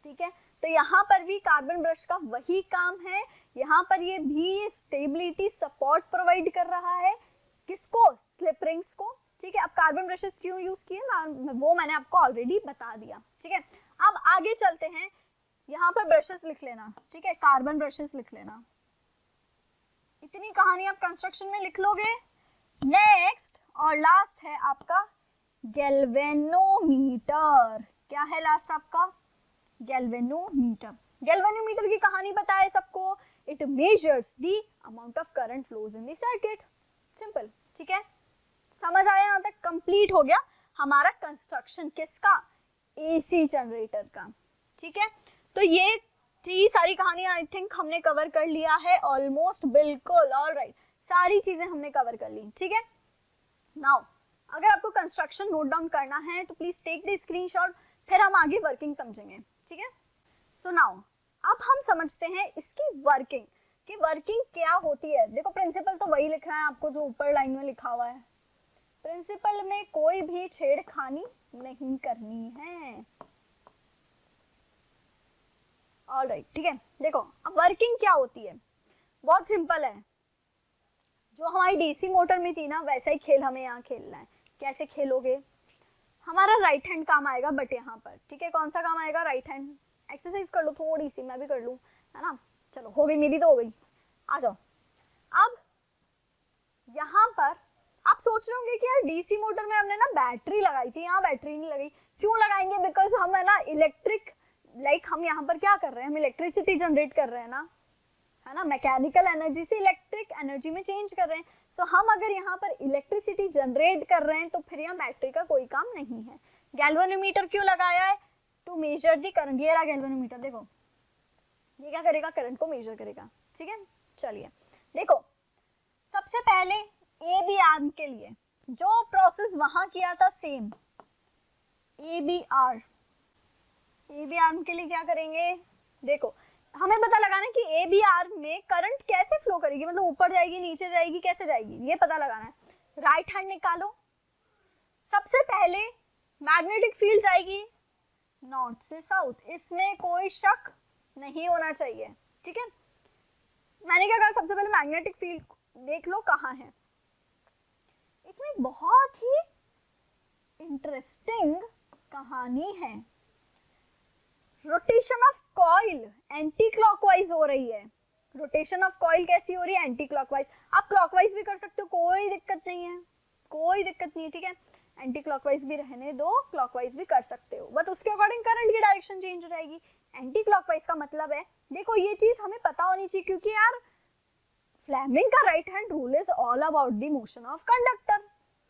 ठीक है। तो यहाँ पर भी कार्बन ब्रश का वही काम है, यहाँ पर ये भी स्टेबिलिटी सपोर्ट प्रोवाइड कर रहा है, किसको, स्लिप रिंग्स को, ठीक है। अब कार्बन ब्रशेस क्यों यूज किए वो मैंने आपको ऑलरेडी बता दिया, ठीक है। अब आगे चलते हैं, यहाँ पर ब्रशेस लिख लेना, ठीक है, कार्बन ब्रशेस लिख लेना, इतनी कहानी आप कंस्ट्रक्शन में लिख लोगे। नेक्स्ट और लास्ट है आपका गैल्वेनोमीटर, क्या है लास्ट आपका, गैल्वेनोमीटर। गैल्वेनोमीटर की कहानी पता है सबको, it measures the amount of current flows in the circuit, simple, ठीक है। समझ आया यहाँ तक, कंप्लीट हो गया हमारा कंस्ट्रक्शन किसका, एसी जनरेटर का, ठीक है। तो ये थी सारी कहानियां आई थिंक हमने कवर कर लिया है ऑलमोस्ट, बिल्कुल ऑलराइट, सारी चीजें हमने कवर कर ली, ठीक है। नाउ अगर आपको कंस्ट्रक्शन नोट डाउन करना है तो प्लीज टेक द स्क्रीनशॉट, फिर हम आगे वर्किंग समझेंगे, ठीक है। सो नाउ अब हम समझते हैं इसकी वर्किंग, कि वर्किंग क्या होती है। देखो प्रिंसिपल तो वही लिखना है आपको जो ऊपर लाइन में लिखा हुआ है, प्रिंसिपल में कोई भी छेड़खानी नहीं करनी है, ऑलराइट, ठीक है। देखो अब वर्किंग क्या होती है, बहुत सिंपल है, जो हमारी डीसी मोटर में थी ना वैसा ही खेल हमें यहाँ खेलना है। कैसे खेलोगे, हमारा राइट हैंड काम आएगा बट यहाँ पर, ठीक है, कौन सा काम आएगा, राइट हैंड। एक्सरसाइज कर लो थोड़ी सी, मैं भी कर लूँ, है ना, चलो हो गई, मेरी तो हो गई, आ जाओ। अब यहाँ पर आप सोच रहे होंगे कि यार डीसी मोटर में हमने ना बैटरी लगाई थी, यहाँ बैटरी नहीं लगाई, क्यों लगाएंगे, बिकॉज हम है ना इलेक्ट्रिक, लाइक हम यहाँ पर क्या कर रहे हैं, हम इलेक्ट्रिसिटी जनरेट कर रहे हैं ना, है ना, मैकेनिकल एनर्जी से इलेक्ट्रिक एनर्जी में चेंज कर रहे हैं। सो हम अगर यहाँ पर इलेक्ट्रिसिटी जनरेट कर रहे हैं तो फिर यहाँ बैटरी का कोई काम नहीं है। गैल्वेनोमीटर क्यों लगाया है, टू मेजर दी करंट। ये रहा गैल्वेनोमीटर, देखो ये क्या करेगा, करंट को मेजर करेगा, ठीक है। चलिए देखो, सबसे पहले ए बी आर्म के लिए जो प्रोसेस वहां किया था सेम, ए बी आर्म के लिए क्या करेंगे, देखो हमें पता लगाना है कि ए बी आर्म में करंट कैसे फ्लो करेगी, मतलब ऊपर जाएगी नीचे जाएगी कैसे जाएगी, ये पता लगाना है। राइट हैंड निकालो, सबसे पहले मैग्नेटिक फील्ड जाएगी नॉर्थ से साउथ, इसमें कोई शक नहीं होना चाहिए, ठीक है। मैंने क्या कहा, सबसे पहले मैग्नेटिक फील्ड देख लो कहाँ है। इसमें बहुत ही इंटरेस्टिंग कहानी है, rotation of coil anti clockwise हो रही है। रोटेशन ऑफ कॉइल कैसी हो रही है, एंटी क्लॉकवाइज। आप क्लॉकवाइज भी कर सकते हो, कोई दिक्कत नहीं है, कोई दिक्कत नहीं है, ठीक है। एंटी क्लॉकवाइज भी रहने दो, क्लॉकवाइज भी कर सकते हो, बट उसके अकॉर्डिंग करंट की डायरेक्शन चेंज हो जाएगी। एंटी क्लॉकवाइज का मतलब है, देखो ये चीज हमें पता होनी चाहिए, क्योंकि यार फ्लेमिंग का right hand rule is all about the motion of conductor.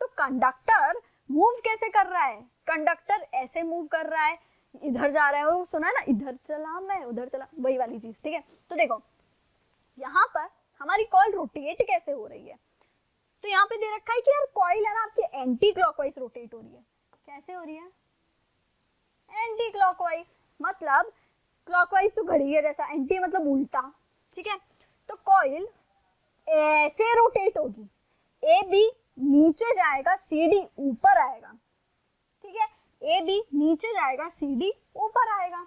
तो कंडक्टर मूव कैसे कर रहा है, कंडक्टर ऐसे मूव कर रहा है, इधर जा रहा है, वो सुना है ना, इधर चला मैं उधर चला, वही वाली चीज, ठीक है। तो देखो यहाँ पर हमारी कॉइल रोटेट कैसे हो रही है, तो यहाँ पे दे रखा है कि यार कॉइल है ना आपकी एंटी क्लॉकवाइज रोटेट हो रही है। कैसे हो रही है, एंटी क्लॉकवाइज, मतलब क्लॉकवाइज तो घड़ी है जैसा, एंटी मतलब उल्टा, ठीक है। तो कॉइल ऐसे रोटेट होगी, ए बी नीचे जाएगा, सी डी ऊपर आएगा, ठीक है। ए बी नीचे जाएगा, सी डी ऊपर आएगा,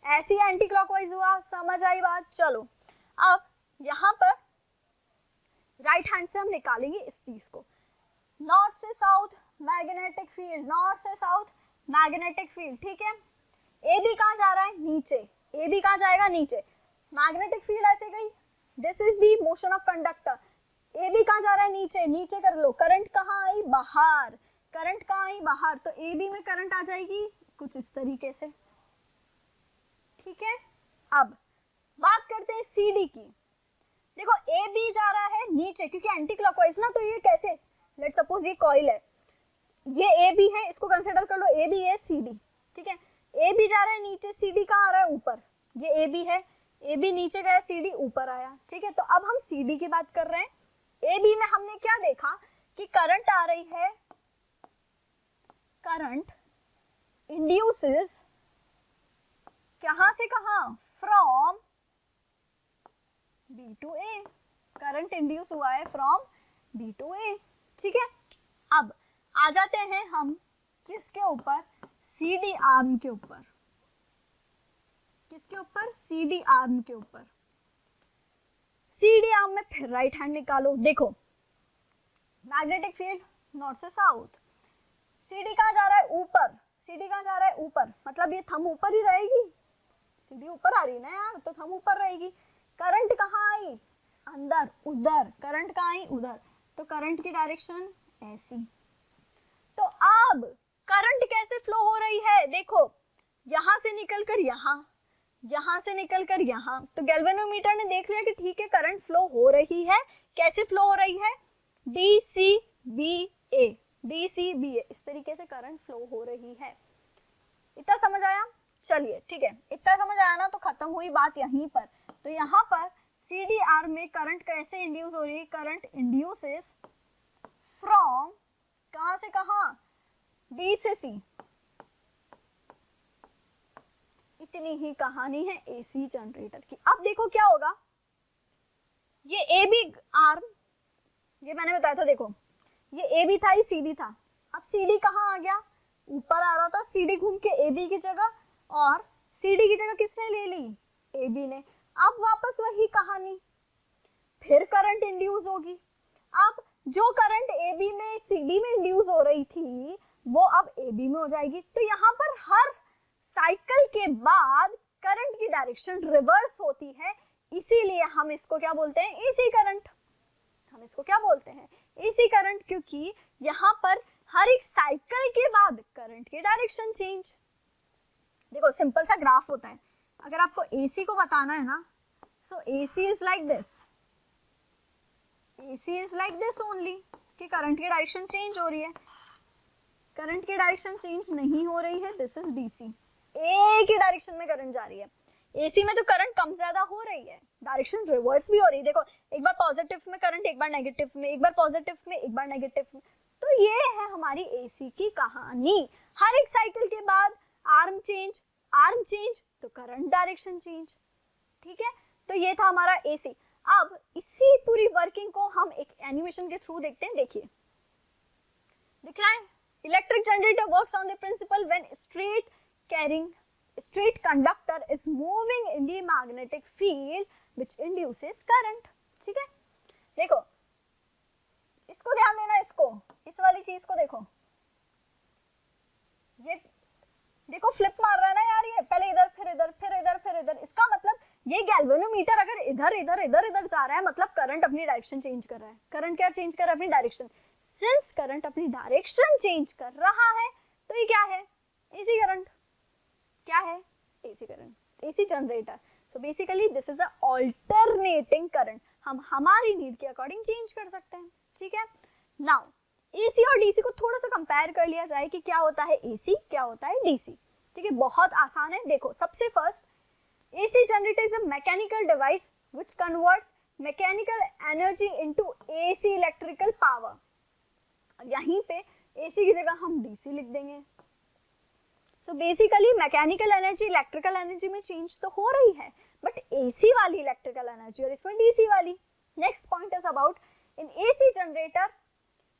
ऐसी एंटी क्लॉकवाइज हुआ, समझ आई बात। चलो अब यहाँ पर राइट हैंड से हम निकालेंगे इस चीज को, नॉर्थ से साउथ मैग्नेटिक फील्ड, नॉर्थ से साउथ मैग्नेटिक फील्ड, ठीक है। ए बी कहाँ जा रहा है, नीचे, ए बी कहाँ जाएगा, नीचे, मैग्नेटिक फील्ड ऐसे गई, this is the motion of conductor. A B कहाँ जा रहा है, नीचे, नीचे कर लो, करंट कहाँ आई, बाहर, करंट कहाँ आई, बाहर, तो ए बी में करंट आ जाएगी कुछ इस तरीके से, ठीक है। अब बात करते हैं सी डी की। देखो ए बी जा रहा है नीचे क्योंकि एंटी क्लॉकवाइज ना, तो ये कैसे, लेट सपोज ये कॉइल है, ये ए बी है, इसको कंसिडर कर लो, ए बी है सी डी, ठीक है। ए बी जा रहा है नीचे, सी डी कहाँ आ रहा है, ऊपर, ये ए बी है, ए बी नीचे गया, सी डी ऊपर आया, ठीक है। तो अब हम सी डी की बात कर रहे हैं। ए बी में हमने क्या देखा कि करंट आ रही है, करंट इंड्यूसेस कहां से कहां, from B to A, current induce हुआ है फ्रॉम बी टू ए, ठीक है। अब आ जाते हैं हम किसके ऊपर, सी डी आर्म के ऊपर, किसके ऊपर, सी डी आर्म के ऊपर। सी डी आर्म में फिर राइट हैंड निकालो, देखो मैग्नेटिक फील्ड नॉर्थ से साउथ, सी डी कहाँ जा रहा है, ऊपर, सी डी कहाँ जा रहा है, ऊपर, मतलब ये थंब ऊपर ही रहेगी, सी डी ऊपर आ रही है ना यार, तो थंब ऊपर रहेगी। करंट कहाँ आई, अंदर, उधर, करंट कहाँ आई, उधर, तो करंट की डायरेक्शन ऐसी। तो अब करंट कैसे फ्लो हो रही है, देखो यहां से निकलकर यहां, यहां से निकलकर यहां, तो गैल्वेनोमीटर ने देख लिया कि ठीक है करंट फ्लो हो रही है, कैसे फ्लो हो रही है, डी सी बी ए, डी सी बी ए, इस तरीके से करंट फ्लो हो रही है। इतना समझ आया, चलिए ठीक है, इतना समझ आया ना, तो खत्म हुई बात यहीं पर। तो यहाँ पर सी डी आर में करंट कैसे इंड्यूस हो रही है, करंट इंड्यूसेस फ्रॉम कहां से कहां, डी से सी। इतनी ही कहानी है एसी जनरेटर की। अब देखो क्या होगा, ये ए बी आर्म, ये मैंने बताया था, देखो ये ए बी था, ये सी डी था, अब सी डी कहाँ आ गया, ऊपर आ रहा था, सी डी घूम के ए बी की जगह, और सी डी की जगह किसने ले ली, ए बी ने। अब वापस वही कहानी, फिर करंट इंड्यूस होगी। अब जो करंट ए बी में सी डी में इंड्यूस हो रही थी वो अब ए बी में हो जाएगी। तो यहाँ पर हर साइकिल के बाद करंट की डायरेक्शन रिवर्स होती है, इसीलिए हम इसको क्या बोलते हैं, एसी करंट। हम इसको क्या बोलते हैं, एसी करंट, क्योंकि यहाँ पर हर एक साइकिल के बाद करंट की डायरेक्शन चेंज। देखो सिंपल सा ग्राफ होता है, अगर आपको एसी को बताना है ना, so AC is like this, AC is like this only, कि करंट की डायरेक्शन चेंज हो रही है, करंट की डायरेक्शन चेंज नहीं हो रही है, दिस इज डीसी, एक ही डायरेक्शन में करंट जा रही है। एसी में तो करंट कम ज्यादा हो रही है, डायरेक्शन रिवर्स भी हो रही है, देखो एक बार पॉजिटिव में करंट, एक बार नेगेटिव में, एक बार पॉजिटिव में, एक बार नेगेटिव में। तो ये है हमारी एसी की कहानी, हर एक साइकिल के बाद आर्म चेंज, आर्म चेंज तो करंट डायरेक्शन चेंज, ठीक है। तो ये था हमारा एसी। अब इसी पूरी वर्किंग को हम एक एनिमेशन के थ्रू देखते हैं, देखिए दिख रहा है, electric generator works on the principle when straight conductor is moving in the magnetic field which induces current, ठीक है। देखो इसको ध्यान देना, इसको, इस वाली चीज को देखो, ये देखो फ्लिप मार रहा है ना यार, ये पहले इधर फिर इधर फिर इधर फिर इधर, इसका मतलब ये गैल्वेनोमीटर अगर इधर इधर इधर इधर जा रहा है, मतलब करंट अपनी डायरेक्शन चेंज कर रहा है। करंट क्या चेंज कर रहा है, अपनी डायरेक्शन। सिंस करंट अपनी डायरेक्शन चेंज कर रहा है तो ये क्या है, एसी करंट। क्या है, AC current, AC generator. So basically this is a alternating current, हम हमारी नीड के अकॉर्डिंग चेंज कर सकते हैं, ठीक है। नाउ एसी और डीसी को थोड़ा सा कंपेयर कर लिया जाए कि क्या होता है एसी, क्या होता है डीसी, ठीक है। बहुत आसान है, देखो सबसे first, AC generator is a mechanical device which converts mechanical energy into AC electrical power. यहीं पे एसी की जगह हम डीसी लिख देंगे। So basically mechanical energy electrical energy में चेंज तो हो रही है, बट एसी वाली इलेक्ट्रिकल एनर्जी और इसमें डीसी वाली। Next point is about in AC generator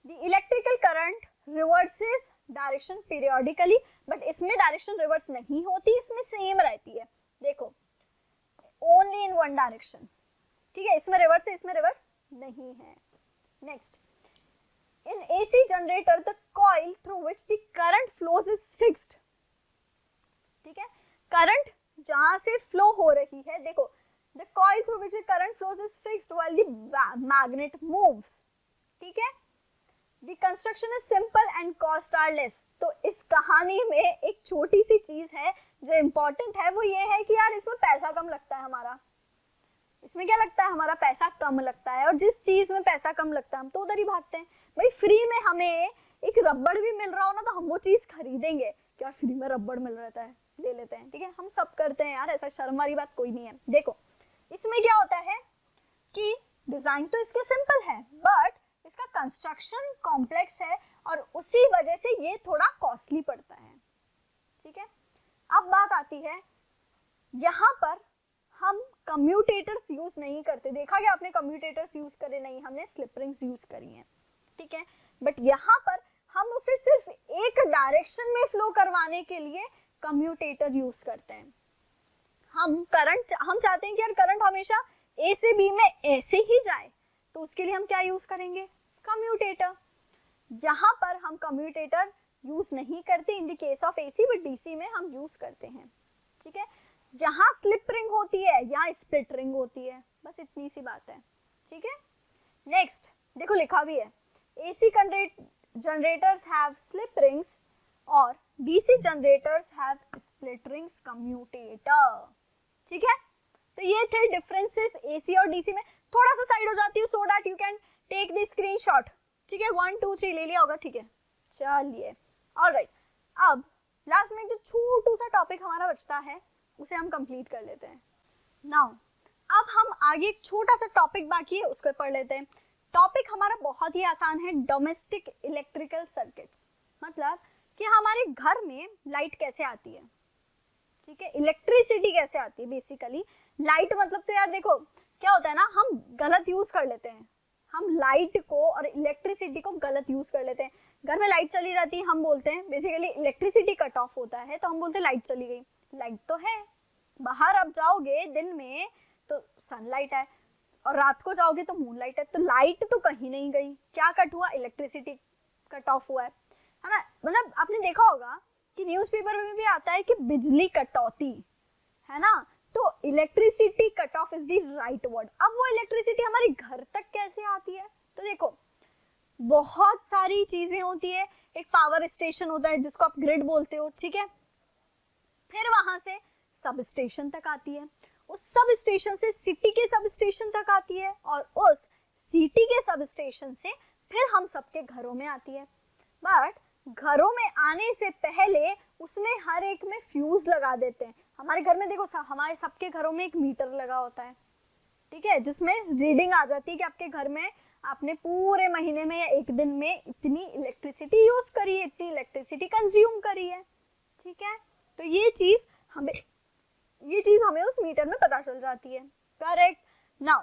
the electrical current reverses direction periodically, but इसमें डायरेक्शन रिवर्स नहीं होती, इसमें सेम रहती है। देखो ओनली इन वन डायरेक्शन, ठीक है, इसमें रिवर्स है, इसमें रिवर्स नहीं है। Next, in AC AC generator, the coil through which the current flows is fixed. ठीक है, करंट जहां से फ्लो हो रही है, देखो the coil through which the current flows is fixed while the magnet moves. ठीक है, the construction is simple and cost are less. तो इस कहानी में एक छोटी सी चीज है जो इम्पोर्टेंट है, वो ये है कि यार इसमें पैसा कम लगता है हमारा। इसमें क्या लगता है, हमारा पैसा कम लगता है, और जिस चीज में पैसा कम लगता है हम तो उधर ही भागते हैं। भाई फ्री में हमें एक रबड़ भी मिल रहा हो ना तो हम वो चीज खरीदेंगे, क्या फ्री में रबड़ मिल रहता है, ले लेते हैं। ठीक है, हम सब करते हैं यार, ऐसा शर्म वाली बात कोई नहीं है। देखो इसमें क्या होता है कि डिजाइन तो इसके सिंपल है, बट इसका कंस्ट्रक्शन कॉम्प्लेक्स है और उसी वजह से ये थोड़ा कॉस्टली पड़ता है। ठीक है, अब बात आती है, यहाँ पर हम कम्यूटेटर्स यूज नहीं करते। देखा क्या आपने, कम्यूटेटर्स यूज करे नहीं, हमने स्लिप रिंग्स यूज करी हैं। ठीक है, बट यहाँ पर हम उसे सिर्फ एक डायरेक्शन में फ्लो करवाने के लिए कम्यूटेटर यूज करते हैं। हम चाहते हैं कि यार करंट हमेशा ए से बी में ऐसे ही जाए, तो उसके लिए हम क्या यूज करेंगे, कम्यूटेटर। यहाँ पर हम कम्यूटेटर यूज नहीं करते in the case of AC, but DC में हम यूज करते हैं। ठीक है, जहां स्लिप रिंग होती है यहाँ स्प्लिट रिंग होती है, बस इतनी सी बात है। ठीक है, नेक्स्ट देखो लिखा भी है, AC generators have slip rings और DC generators have split rings commutator. ठीक है, तो ये थे डिफरेंसेस एसी और डीसी में। थोड़ा सा साइड हो जाती हूँ so that you can take the screenshot. ठीक है, 1 2 3 ले लिया होगा। ठीक है, चलिए ऑलराइट, अब लास्ट में जो छोटू सा टॉपिक हमारा बचता है उसे हम कंप्लीट कर लेते हैं। नाउ अब हम आगे एक छोटा सा टॉपिक बाकी है उसको पढ़ लेते हैं। टॉपिक हमारा बहुत ही आसान है, डोमेस्टिक इलेक्ट्रिकल सर्किट्स। मतलब कि हमारे घर में लाइट कैसे आती है। ठीक है, इलेक्ट्रिसिटी कैसे आती है। बेसिकली लाइट मतलब तो यार देखो क्या होता है ना, हम गलत यूज कर लेते हैं, हम लाइट को और इलेक्ट्रिसिटी को गलत यूज कर लेते हैं। घर में लाइट चली जाती है, हम बोलते हैं बेसिकली इलेक्ट्रिसिटी कट ऑफ होता है, तो हम बोलते हैं लाइट चली गई। लाइट तो है, बाहर अब जाओगे दिन में तो सनलाइट है और रात को जाओगे तो मूनलाइट है, तो लाइट तो कहीं नहीं गई। क्या कट हुआ, इलेक्ट्रिसिटी कट ऑफ हुआ है ना। मतलब आपने देखा होगा कि न्यूज़पेपर में भी आता है कि बिजली कटौती, है ना, तो electricity cut off is the right word. अब वो इलेक्ट्रिसिटी हमारे घर तक कैसे आती है, तो देखो बहुत सारी चीजें होती है। एक पावर स्टेशन होता है जिसको आप ग्रिड बोलते हो। ठीक है, फिर वहां से सब स्टेशन तक आती है, उस सब स्टेशन से सिटी के सब स्टेशन तक आती है, और उस सिटी के सब स्टेशन से फिर हम सबके घरों में आती है। बट घरों में आने से पहले उसमें हर एक में फ्यूज लगा देते हैं। हमारे घर में देखो हमारे सबके घरों में एक मीटर लगा होता है। ठीक है, जिसमें रीडिंग आ जाती है कि आपके घर में आपने पूरे महीने में या एक दिन में इतनी इलेक्ट्रिसिटी यूज करी है, इतनी इलेक्ट्रिसिटी कंज्यूम करी है। ठीक है, तो ये चीज हमें उस मीटर में पता चल जाती है। करेक्ट। नाउ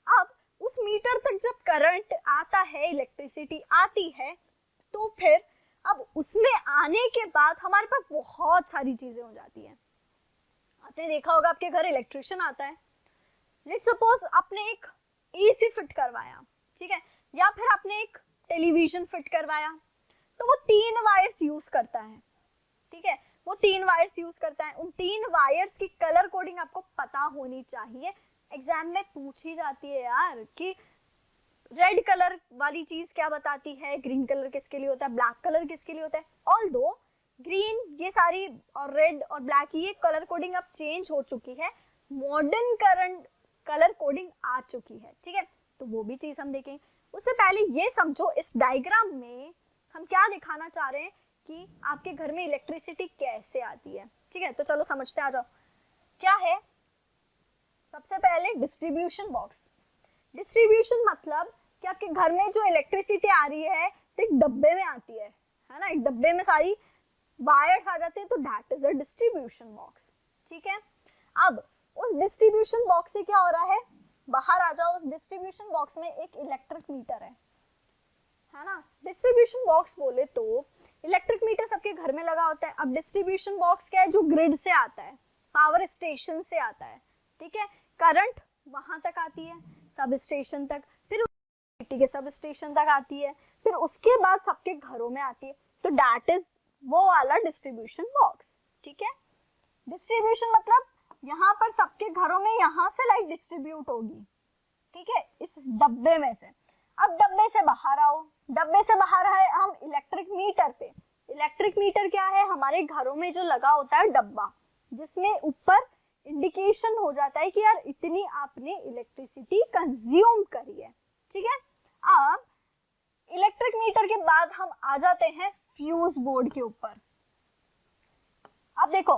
अब उस मीटर तक जब करंट आता है, इलेक्ट्रिसिटी आती है, तो फिर अब उसमें आने के बाद हमारे पास बहुत सारी चीजें हो जाती है। आपने देखा होगा आपके घर इलेक्ट्रिशियन आता है, लेट्स सपोज आपने एक एसी फिट करवाया, ठीक है, या फिर आपने एक टेलीविजन फिट करवाया, तो वो 3 वायर्स यूज करता है। ठीक है, वो 3 वायर्स यूज करता है। उन 3 वायर्स की कलर कोडिंग आपको पता होनी चाहिए। एग्जाम में पूछी जाती है यार कि रेड कलर वाली चीज क्या बताती है, ग्रीन कलर किसके लिए होता है, ब्लैक कलर किसके लिए होता है। ऑल्दो ग्रीन ये सारी और रेड और ब्लैक ये कलर कोडिंग अब चेंज हो चुकी है, मॉडर्न करंट कलर कोडिंग आ चुकी है। ठीक है, तो वो भी चीज हम देखेंगे। उससे पहले ये समझो इस डायग्राम में हम क्या दिखाना चाह रहे हैं कि आपके घर में इलेक्ट्रिसिटी कैसे आती है। ठीक है, तो चलो समझते आ जाओ क्या है। सबसे पहले डिस्ट्रीब्यूशन बॉक्स। डिस्ट्रीब्यूशन मतलब कि आपके घर में जो इलेक्ट्रिसिटी आ रही है तो एक डब्बे में आती है ना, एक डब्बे में सारी वायर्स आ जाते हैं, तो that is a distribution box. ठीक है, अब उस डिस्ट्रीब्यूशन बॉक्स से क्या हो रहा है, बाहर आ जाओ। उस डिस्ट्रीब्यूशन बॉक्स में एक इलेक्ट्रिक मीटर है ना। डिस्ट्रीब्यूशन बॉक्स बोले तो इलेक्ट्रिक मीटर सबके घर में लगा होता है। अब डिस्ट्रीब्यूशन बॉक्स क्या है, जो ग्रिड से आता है, पावर स्टेशन से आता है। ठीक है, करंट वहां तक आती है सब स्टेशन तक, फिर सिटी के सब स्टेशन तक आती है, फिर उसके बाद सबके घरों में आती है, तो दैट इज वो वाला डिस्ट्रीब्यूशन बॉक्स। ठीक है, डिस्ट्रीब्यूशन मतलब यहाँ पर सबके घरों में यहाँ से लाइट डिस्ट्रीब्यूट होगी। ठीक है, इस डब्बे में से। अब डब्बे से बाहर आओ, डब्बे से बाहर है हम इलेक्ट्रिक मीटर पे। इलेक्ट्रिक मीटर क्या है, हमारे घरों में जो लगा होता है डब्बा, जिसमें ऊपर इंडिकेशन हो जाता है कि यार इतनी आपने इलेक्ट्रिसिटी कंज्यूम करी है। ठीक है, अब इलेक्ट्रिक मीटर के बाद हम आ जाते हैं फ्यूज बोर्ड के ऊपर। अब देखो,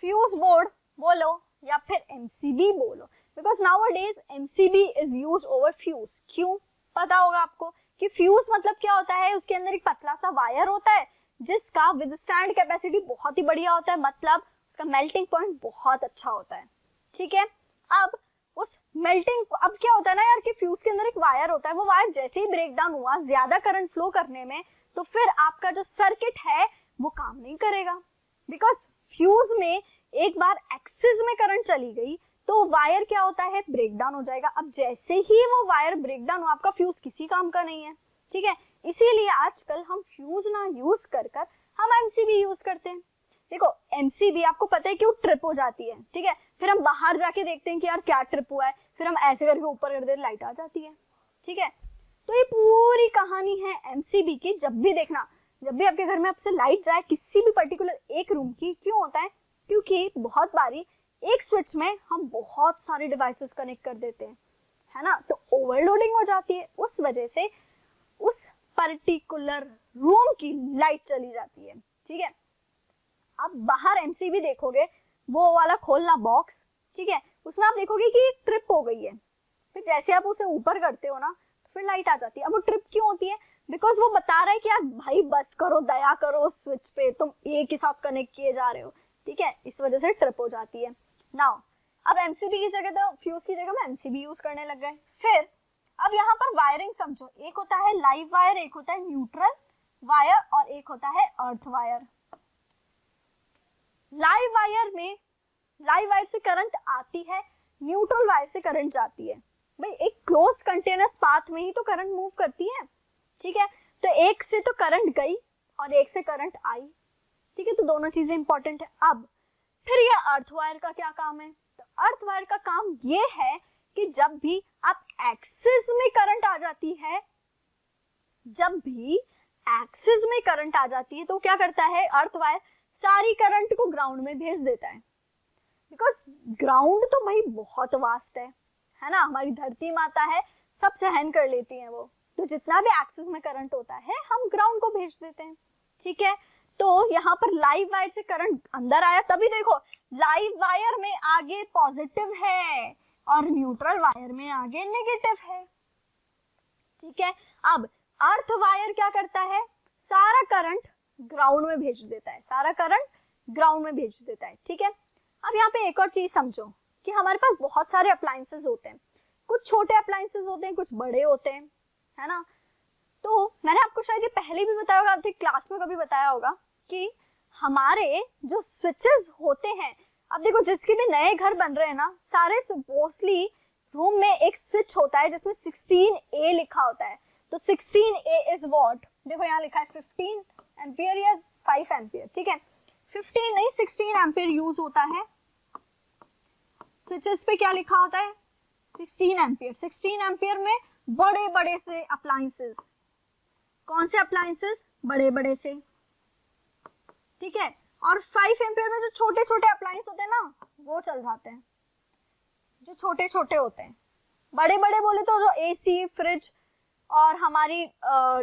फ्यूज बोर्ड बोलो या फिर एमसीबी बोलो, because nowadays MCB is used over fuse. क्यों, पता होगा आपको कि फ्यूज मतलब क्या होता है, उसके अंदर एक पतला सा वायर होता है जिसका विदस्टैंड कैपेसिटी बहुत ही बढ़िया होता है, मतलब उसका मेल्टिंग पॉइंट बहुत अच्छा होता है। ठीक है, अब उस मेल्टिंग, अब क्या होता है ना यार कि फ्यूज के अंदर एक वायर होता है, वो वायर जैसे ही ब्रेक डाउन हुआ ज्यादा करंट फ्लो करने में, तो फिर आपका जो सर्किट है वो काम नहीं करेगा, बिकॉज फ्यूज में एक बार एक्सिस में करंट चली गई तो वायर क्या होता है, ब्रेक डाउन हो जाएगा। अब जैसे ही वो वायर ब्रेक डाउन हुआ, आपका फ्यूज किसी काम का नहीं है। ठीक है, इसीलिए आजकल हम फ्यूज ना यूज कर हम एमसीबी यूज करते हैं। देखो एमसीबी आपको पता है क्यों ट्रिप हो जाती है। ठीक है, फिर हम बाहर जाके देखते हैं कि यार क्या ट्रिप हुआ है, फिर हम ऐसे करके ऊपर कर देते, लाइट आ जाती है। ठीक है, तो ये पूरी कहानी है एमसीबी की। जब भी देखना, जब भी आपके घर में आपसे लाइट जाए किसी भी पर्टिकुलर एक रूम की, क्यों होता है, क्योंकि बहुत बारी एक स्विच में हम बहुत सारे डिवाइसेस कनेक्ट कर देते हैं, है ना, तो ओवरलोडिंग हो जाती है, उस वजह से उस पर्टिकुलर रूम की लाइट चली जाती है। ठीक है, अब बाहर एमसीबी देखोगे, वो वाला खोलना बॉक्स, ठीक है, उसमें आप देखोगे कि एक ट्रिप हो गई है, फिर जैसे आप उसे ऊपर करते हो ना तो फिर लाइट आ जाती है। अब वो ट्रिप क्यों होती है, बिकॉज वो बता रहा है कि यार भाई बस करो, दया करो, स्विच पे तुम एक ही साथ कनेक्ट किए जा रहे हो। ठीक है, इस वजह से ट्रिप हो जाती है। नाउ अब एमसीबी की जगह तो फ्यूज की जगह में एमसीबी यूज करने लग गए। फिर अब यहाँ पर वायरिंग समझो, एक होता है लाइव वायर, एक होता है न्यूट्रल वायर और एक होता है अर्थ वायर। लाइव वायर से करंट आती है, न्यूट्रल वायर से करंट जाती है। भाई एक क्लोज्ड कंटेनर्स पाथ में ही तो करंट मूव करती है। ठीक है, तो एक से तो करंट गई और एक से करंट आई। ठीक है, तो दोनों चीजें इंपॉर्टेंट है। अब फिर ये अर्थ वायर का क्या काम है, तो अर्थ वायर का काम ये है कि जब भी आप एक्सिस में करंट आ जाती है, तो क्या करता है अर्थ वायर, सारी करंट को ग्राउंड में भेज देता है। बिकॉज ग्राउंड तो भाई बहुत वास्ट है ना, हमारी धरती माता है, सब सहन कर लेती है वो, तो जितना भी एक्सिस में करंट होता है हम ग्राउंड को भेज देते हैं। ठीक है, तो यहाँ पर लाइव वायर से करंट अंदर आया, तभी देखो लाइव वायर में आगे पॉजिटिव है और न्यूट्रल वायर में आगे नेगेटिव है। ठीक है, अब अर्थ वायर क्या करता है, सारा करंट ग्राउंड में भेज देता है। ठीक है, अब यहाँ पे एक और चीज समझो कि हमारे पास बहुत सारे अप्लायंसेस होते हैं, कुछ छोटे अप्लायंसेस होते हैं, कुछ बड़े होते हैं, है ना। तो मैंने आपको शायद ये पहले भी बताया होगा, आपने क्लास में कभी बताया होगा कि हमारे जो स्विचेस होते हैं, अब देखो जिसके भी नए घर बन रहे हैं ना, सारे मोस्टली रूम में एक स्विच होता है जिसमें 16A लिखा होता है। तो 16A इज व्हाट, देखो यहाँ लिखा है 15 एम्पियर या 5 एम्पियर। ठीक है, 15 नहीं 16 एम्पियर यूज होता है स्विचेस पे। क्या लिखा होता है, 16 एम्पियर। 16 एम्पियर में बड़े बड़े से अप्लायंसेस, कौन से अप्लायंसेस, बड़े बड़े से। ठीक है, और 5 एम्पियर में जो छोटे छोटे अप्लायंस होते हैं ना, वो चल जाते हैं, जो छोटे छोटे होते हैं। बड़े बड़े बोले तो जो एसी, फ्रिज और हमारी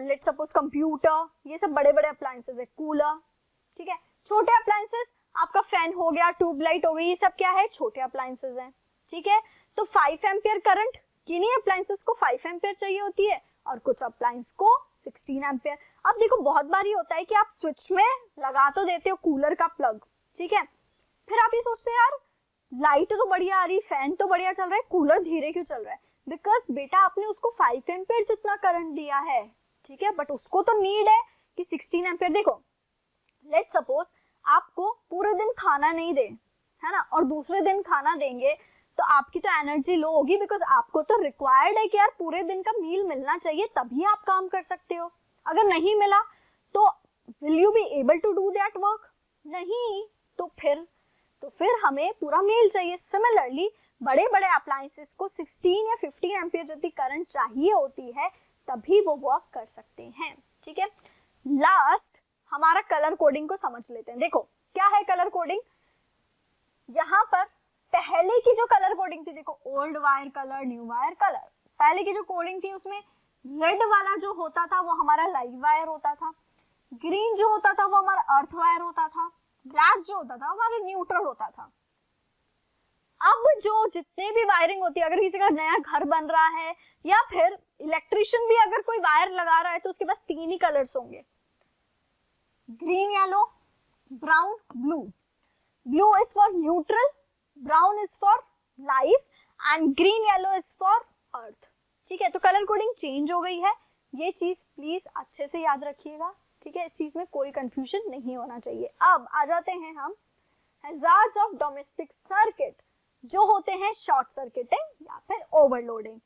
लेट्स सपोज कंप्यूटर, ये सब बड़े बड़े अप्लायंसेस है, कूलर। ठीक है, छोटे अप्लायंसेस आपका फैन हो गया, ट्यूबलाइट हो गई, ये सब क्या है, छोटे अप्लायंसेस हैं। ठीक है, तो 5 एम्पियर करंट किन्हीं अप्लायंसेस को 5 एम्पियर चाहिए होती है और कुछ अप्लायंस को 16 एम्पियर। अब देखो बहुत बार होता है कि आप स्विच में लगा तो देते हो कूलर का प्लग, ठीक है, फिर आप ये सोचते हो यार लाइट तो बढ़िया आ रही, फैन तो बढ़िया चल रहा है, कूलर धीरे क्यों चल रहा है, बिकॉज बेटा आपने उसको 5 एम्पियर जितना करंट दिया है। ठीक है, बट उसको तो नीड है कि 16 एम्पियर। देखो लेट्स सपोज आपको पूरे दिन खाना नहीं दे, है ना, और दूसरे दिन खाना देंगे तो आपकी तो एनर्जी लो होगी, बिकॉज आपको तो रिक्वायर्ड है कि यार पूरे दिन का मील मिलना चाहिए तभी आप काम कर सकते हो। अगर नहीं मिला तो will you be able to do that work? नहीं, तो फिर हमें पूरा मील चाहिए। सिमिलरली बड़े बड़े अप्लायंसेस को 16 या 15 एम्पियर जितनी करंट चाहिए होती है तभी वो वर्क कर सकते हैं। ठीक है, लास्ट हमारा कलर कोडिंग को समझ लेते हैं। देखो क्या है कलर कोडिंग। यहाँ पर पहले की जो कलर कोडिंग थी, देखो old wire colour, new wire colour, पहले की जो कोडिंग थी उसमें रेड वाला जो होता था वो हमारा लाइव वायर होता था, ग्रीन जो होता था वो हमारा अर्थ वायर होता था, ब्लैक जो होता था वो हमारा न्यूट्रल होता था। अब जो जितने भी वायरिंग होती है, अगर किसी का नया घर बन रहा है या फिर इलेक्ट्रिशियन भी अगर कोई वायर लगा रहा है तो उसके पास 3 ही कलर्स होंगे, green, yellow, brown, blue. Blue is for neutral, brown is for live and green yellow is for earth. ठीक है, तो कलर कोडिंग चेंज हो गई है, ये चीज प्लीज अच्छे से याद रखिएगा। ठीक है, इस चीज में कोई कंफ्यूजन नहीं होना चाहिए। अब आ जाते हैं हम हैजार्ड्स ऑफ डोमेस्टिक सर्किट, जो होते हैं शॉर्ट सर्किटिंग या फिर overloading.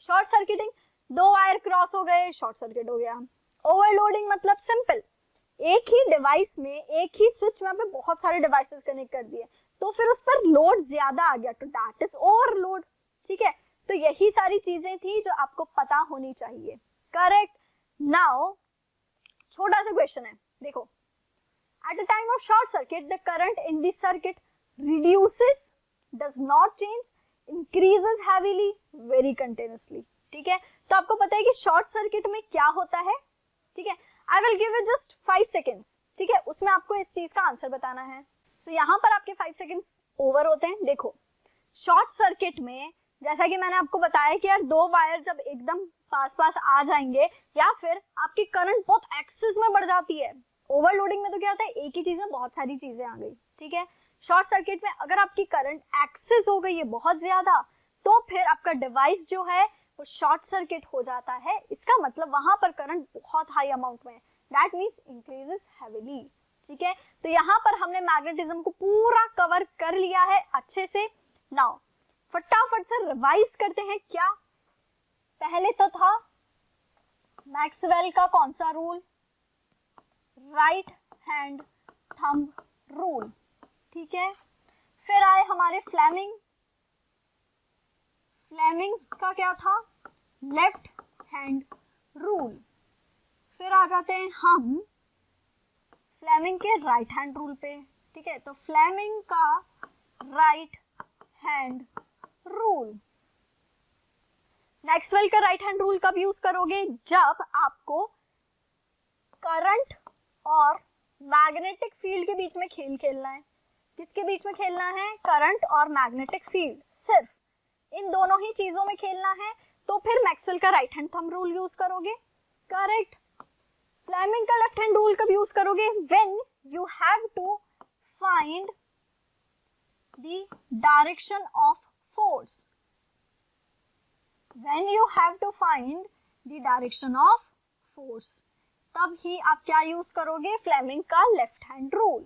Short circuiting, 2 wire cross हो गए, शॉर्ट सर्किट हो गया। ओवरलोडिंग मतलब सिंपल, एक ही डिवाइस में, एक ही स्विच में आपने बहुत सारे डिवाइसेस कनेक्ट कर दिए तो फिर उस पर लोड ज्यादा आ गया, तो दैट इज ओवरलोड। ठीक है, तो यही सारी चीजें थी जो आपको पता होनी चाहिए। करेक्ट। नाउ छोटा सा क्वेश्चन है, देखो at a time of short circuit the current in this circuit reduces, does not change, increases heavily, very continuously. ठीक है, तो आपको पता है कि शॉर्ट सर्किट में क्या होता है। ठीक है, I will give you just 5 seconds. ठीक है, उसमें आपको इस चीज का आंसर बताना है। तो यहाँ पर आपके 5 सेकेंड्स ओवर होते हैं। देखो शॉर्ट सर्किट में जैसा कि मैंने आपको बताया कि यार 2 वायर जब एकदम पास पास आ जाएंगे या फिर आपकी करंट बहुत एक्सेस में बढ़ जाती है। ओवरलोडिंग में तो क्या होता है, एक ही चीज में बहुत सारी चीजें आ गई। ठीक है, शॉर्ट सर्किट में अगर आपकी करंट एक्सेस हो गई है बहुत ज्यादा तो फिर आपका डिवाइस जो है वो शॉर्ट सर्किट हो जाता है। इसका मतलब वहां पर करंट बहुत हाई अमाउंट में है, दैट मींस इंक्रीजेस हैवीली। ठीक है, तो यहाँ पर हमने मैग्नेटिज्म को पूरा कवर कर लिया है अच्छे से। नाउ फटाफट से रिवाइज करते हैं। क्या पहले तो था मैक्सवेल का कौन सा rule, right hand thumb rule. ठीक है, फिर आए हमारे फ्लेमिंग का क्या था, लेफ्ट हैंड रूल। फिर आ जाते हैं हम फ्लेमिंग के राइट हैंड रूल पे। ठीक है, तो फ्लेमिंग का राइट हैंड रूल। मैक्सवेल का राइट हैंड रूल कब यूज करोगे, जब आपको करंट और मैग्नेटिक फील्ड के बीच में खेल खेलना है। किसके बीच में खेलना है, करंट और मैग्नेटिक फील्ड, सिर्फ इन दोनों ही चीजों में खेलना है, तो फिर मैक्सवेल का right hand thumb rule use करोगे। करेक्ट। फ्लेमिंग का लेफ्ट हैंड रूल कब यूज करोगे, when you have to find the direction of force, when you have to find the direction of force, तब ही आप क्या यूज करोगे, Fleming का left hand rule.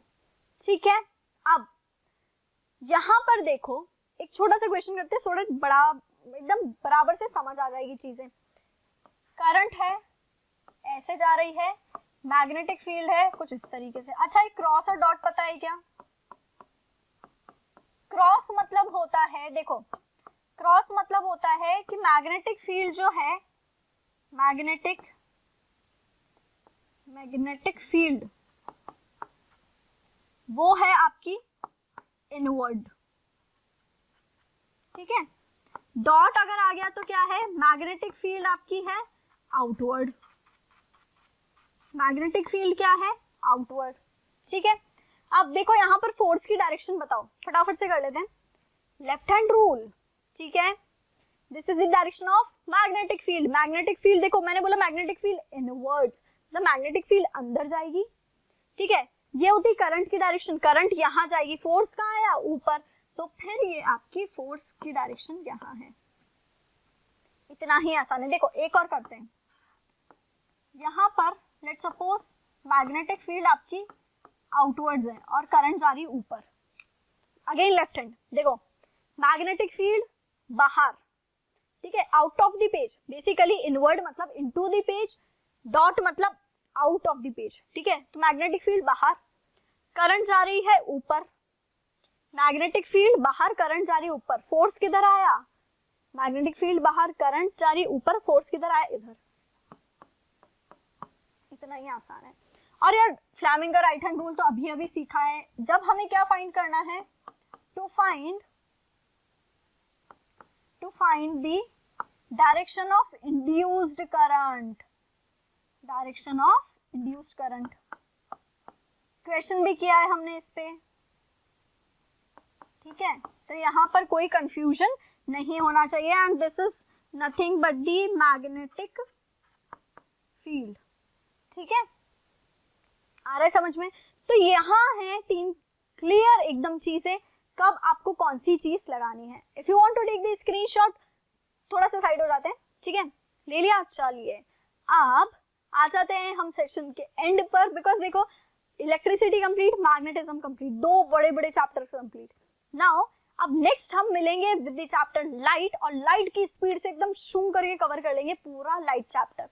ठीक है, अब यहां पर देखो एक छोटा सा क्वेश्चन करते हैं, थोड़ा बड़ा एकदम बराबर से समझ आ जाएगी चीजें। करंट है, ऐसे जा रही है, मैग्नेटिक फील्ड है कुछ इस तरीके से। अच्छा, एक क्रॉस और डॉट पता है क्या, क्रॉस मतलब होता है, देखो क्रॉस मतलब होता है कि मैग्नेटिक फील्ड जो है, मैग्नेटिक फील्ड वो है आपकी इनवर्ड। ठीक है, डॉट अगर आ गया तो क्या है, मैग्नेटिक फील्ड आपकी है आउटवर्ड। मैग्नेटिक फील्ड क्या है, आउटवर्ड। ठीक है, अब देखो यहां पर फोर्स की डायरेक्शन बताओ, फटाफट से कर लेते हैं। लेफ्ट हैंड रूल, ठीक है, this is the direction of magnetic field. Magnetic field देखो मैंने बोला मैग्नेटिक फील्ड इनवर्ड्स, मतलब मैग्नेटिक फील्ड अंदर जाएगी। ठीक है, ये होती करंट की डायरेक्शन, करंट यहाँ जाएगी, फोर्स कहाँ है, ऊपर, तो फिर ये आपकी फोर्स की डायरेक्शन यहाँ है। इतना ही आसान है। देखो एक और करते हैं, यहाँ पर लेट्स सपोज मैग्नेटिक फील्ड आपकी आउटवर्ड्स है और करंट जा रही ऊपर। अगेन लेफ्ट हैंड, देखो मैग्नेटिक फील्ड बाहर, ठीक है, out of the page, basically inward मतलब इनटू द पेज, डॉट मतलब आउट ऑफ द पेज, ठीक है। तो मैग्नेटिक फील्ड बाहर, करंट जा रही है ऊपर, मैग्नेटिक फील्ड बाहर, करंट जा रही है ऊपर, फोर्स किधर आया, मैग्नेटिक फील्ड बाहर, करंट जा रही ऊपर, फोर्स किधर आया, इधर। इतना ही आसान है। और यार फ्लेमिंग का राइट हैंड रूल तो अभी अभी सीखा है। जब हमें क्या फाइंड करना है, to find the direction of induced current, direction of induced current. Question भी किया है हमने इस पे, ठीक है। तो यहाँ पर कोई कंफ्यूजन नहीं होना चाहिए, and this is nothing but the magnetic field, ठीक है। आ रहा है समझ में? तो यहाँ है 3 क्लियर एकदम चीजें, कब आपको कौन सी चीज लगानी है। If you want to take the screenshot, थोड़ा सा साइड हो जाते हैं, ठीक है, ले लिया। चलिए अब आ जाते हैं हम सेशन के एंड पर, बिकॉज देखो इलेक्ट्रिसिटी कंप्लीट, मैग्नेटिज्म कंप्लीट, 2 बड़े बड़े चैप्टर्स कंप्लीट। नाउ अब नेक्स्ट हम मिलेंगे विद द चैप्टर लाइट, और लाइट की स्पीड से एकदम शूम करके कवर कर लेंगे पूरा लाइट चैप्टर।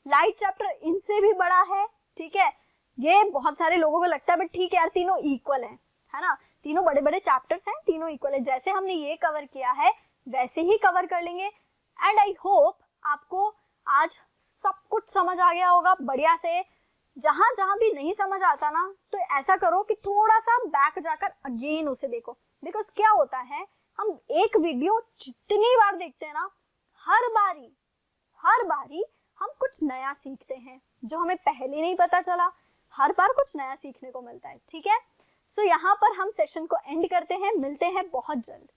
लाइट चैप्टर इनसे भी बड़ा है, ठीक है। ये बहुत सारे लोगों को लगता है बट ठीक है यार, तीनों इक्वल है ना, तीनों बड़े बड़े चैप्टर्स हैं, तीनों इक्वल है। जैसे हमने ये कवर किया है वैसे ही कवर कर लेंगे, एंड आई होप आपको आज सब कुछ समझ आ गया होगा बढ़िया से। जहां जहां भी नहीं समझ आता ना, तो ऐसा करो कि थोड़ा सा बैक जाकर अगेन उसे देखो, बिकॉज क्या होता है, हम एक वीडियो जितनी बार देखते हैं ना, हर बारी हम कुछ नया सीखते हैं जो हमें पहले नहीं पता चला। हर बार कुछ नया सीखने को मिलता है, ठीक है। सो यहाँ पर हम सेशन को एंड करते हैं, मिलते हैं बहुत जल्द।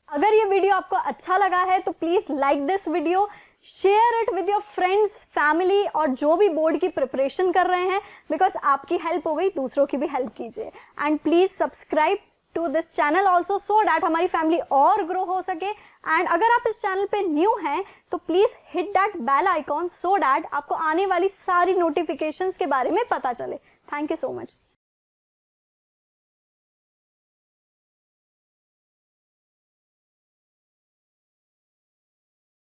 अगर ये वीडियो आपको अच्छा लगा है तो please like this video, share it with your friends, family, और जो भी बोर्ड की प्रिपरेशन कर रहे हैं, बिकॉज आपकी हेल्प हो गई, दूसरों की भी हेल्प कीजिए। And please subscribe to this channel also, so that हमारी फैमिली और ग्रो हो सके। एंड अगर आप इस चैनल पे न्यू हैं तो please hit that bell icon, so that आपको आने वाली सारी नोटिफिकेशंस के बारे में पता चले। Thank you so much.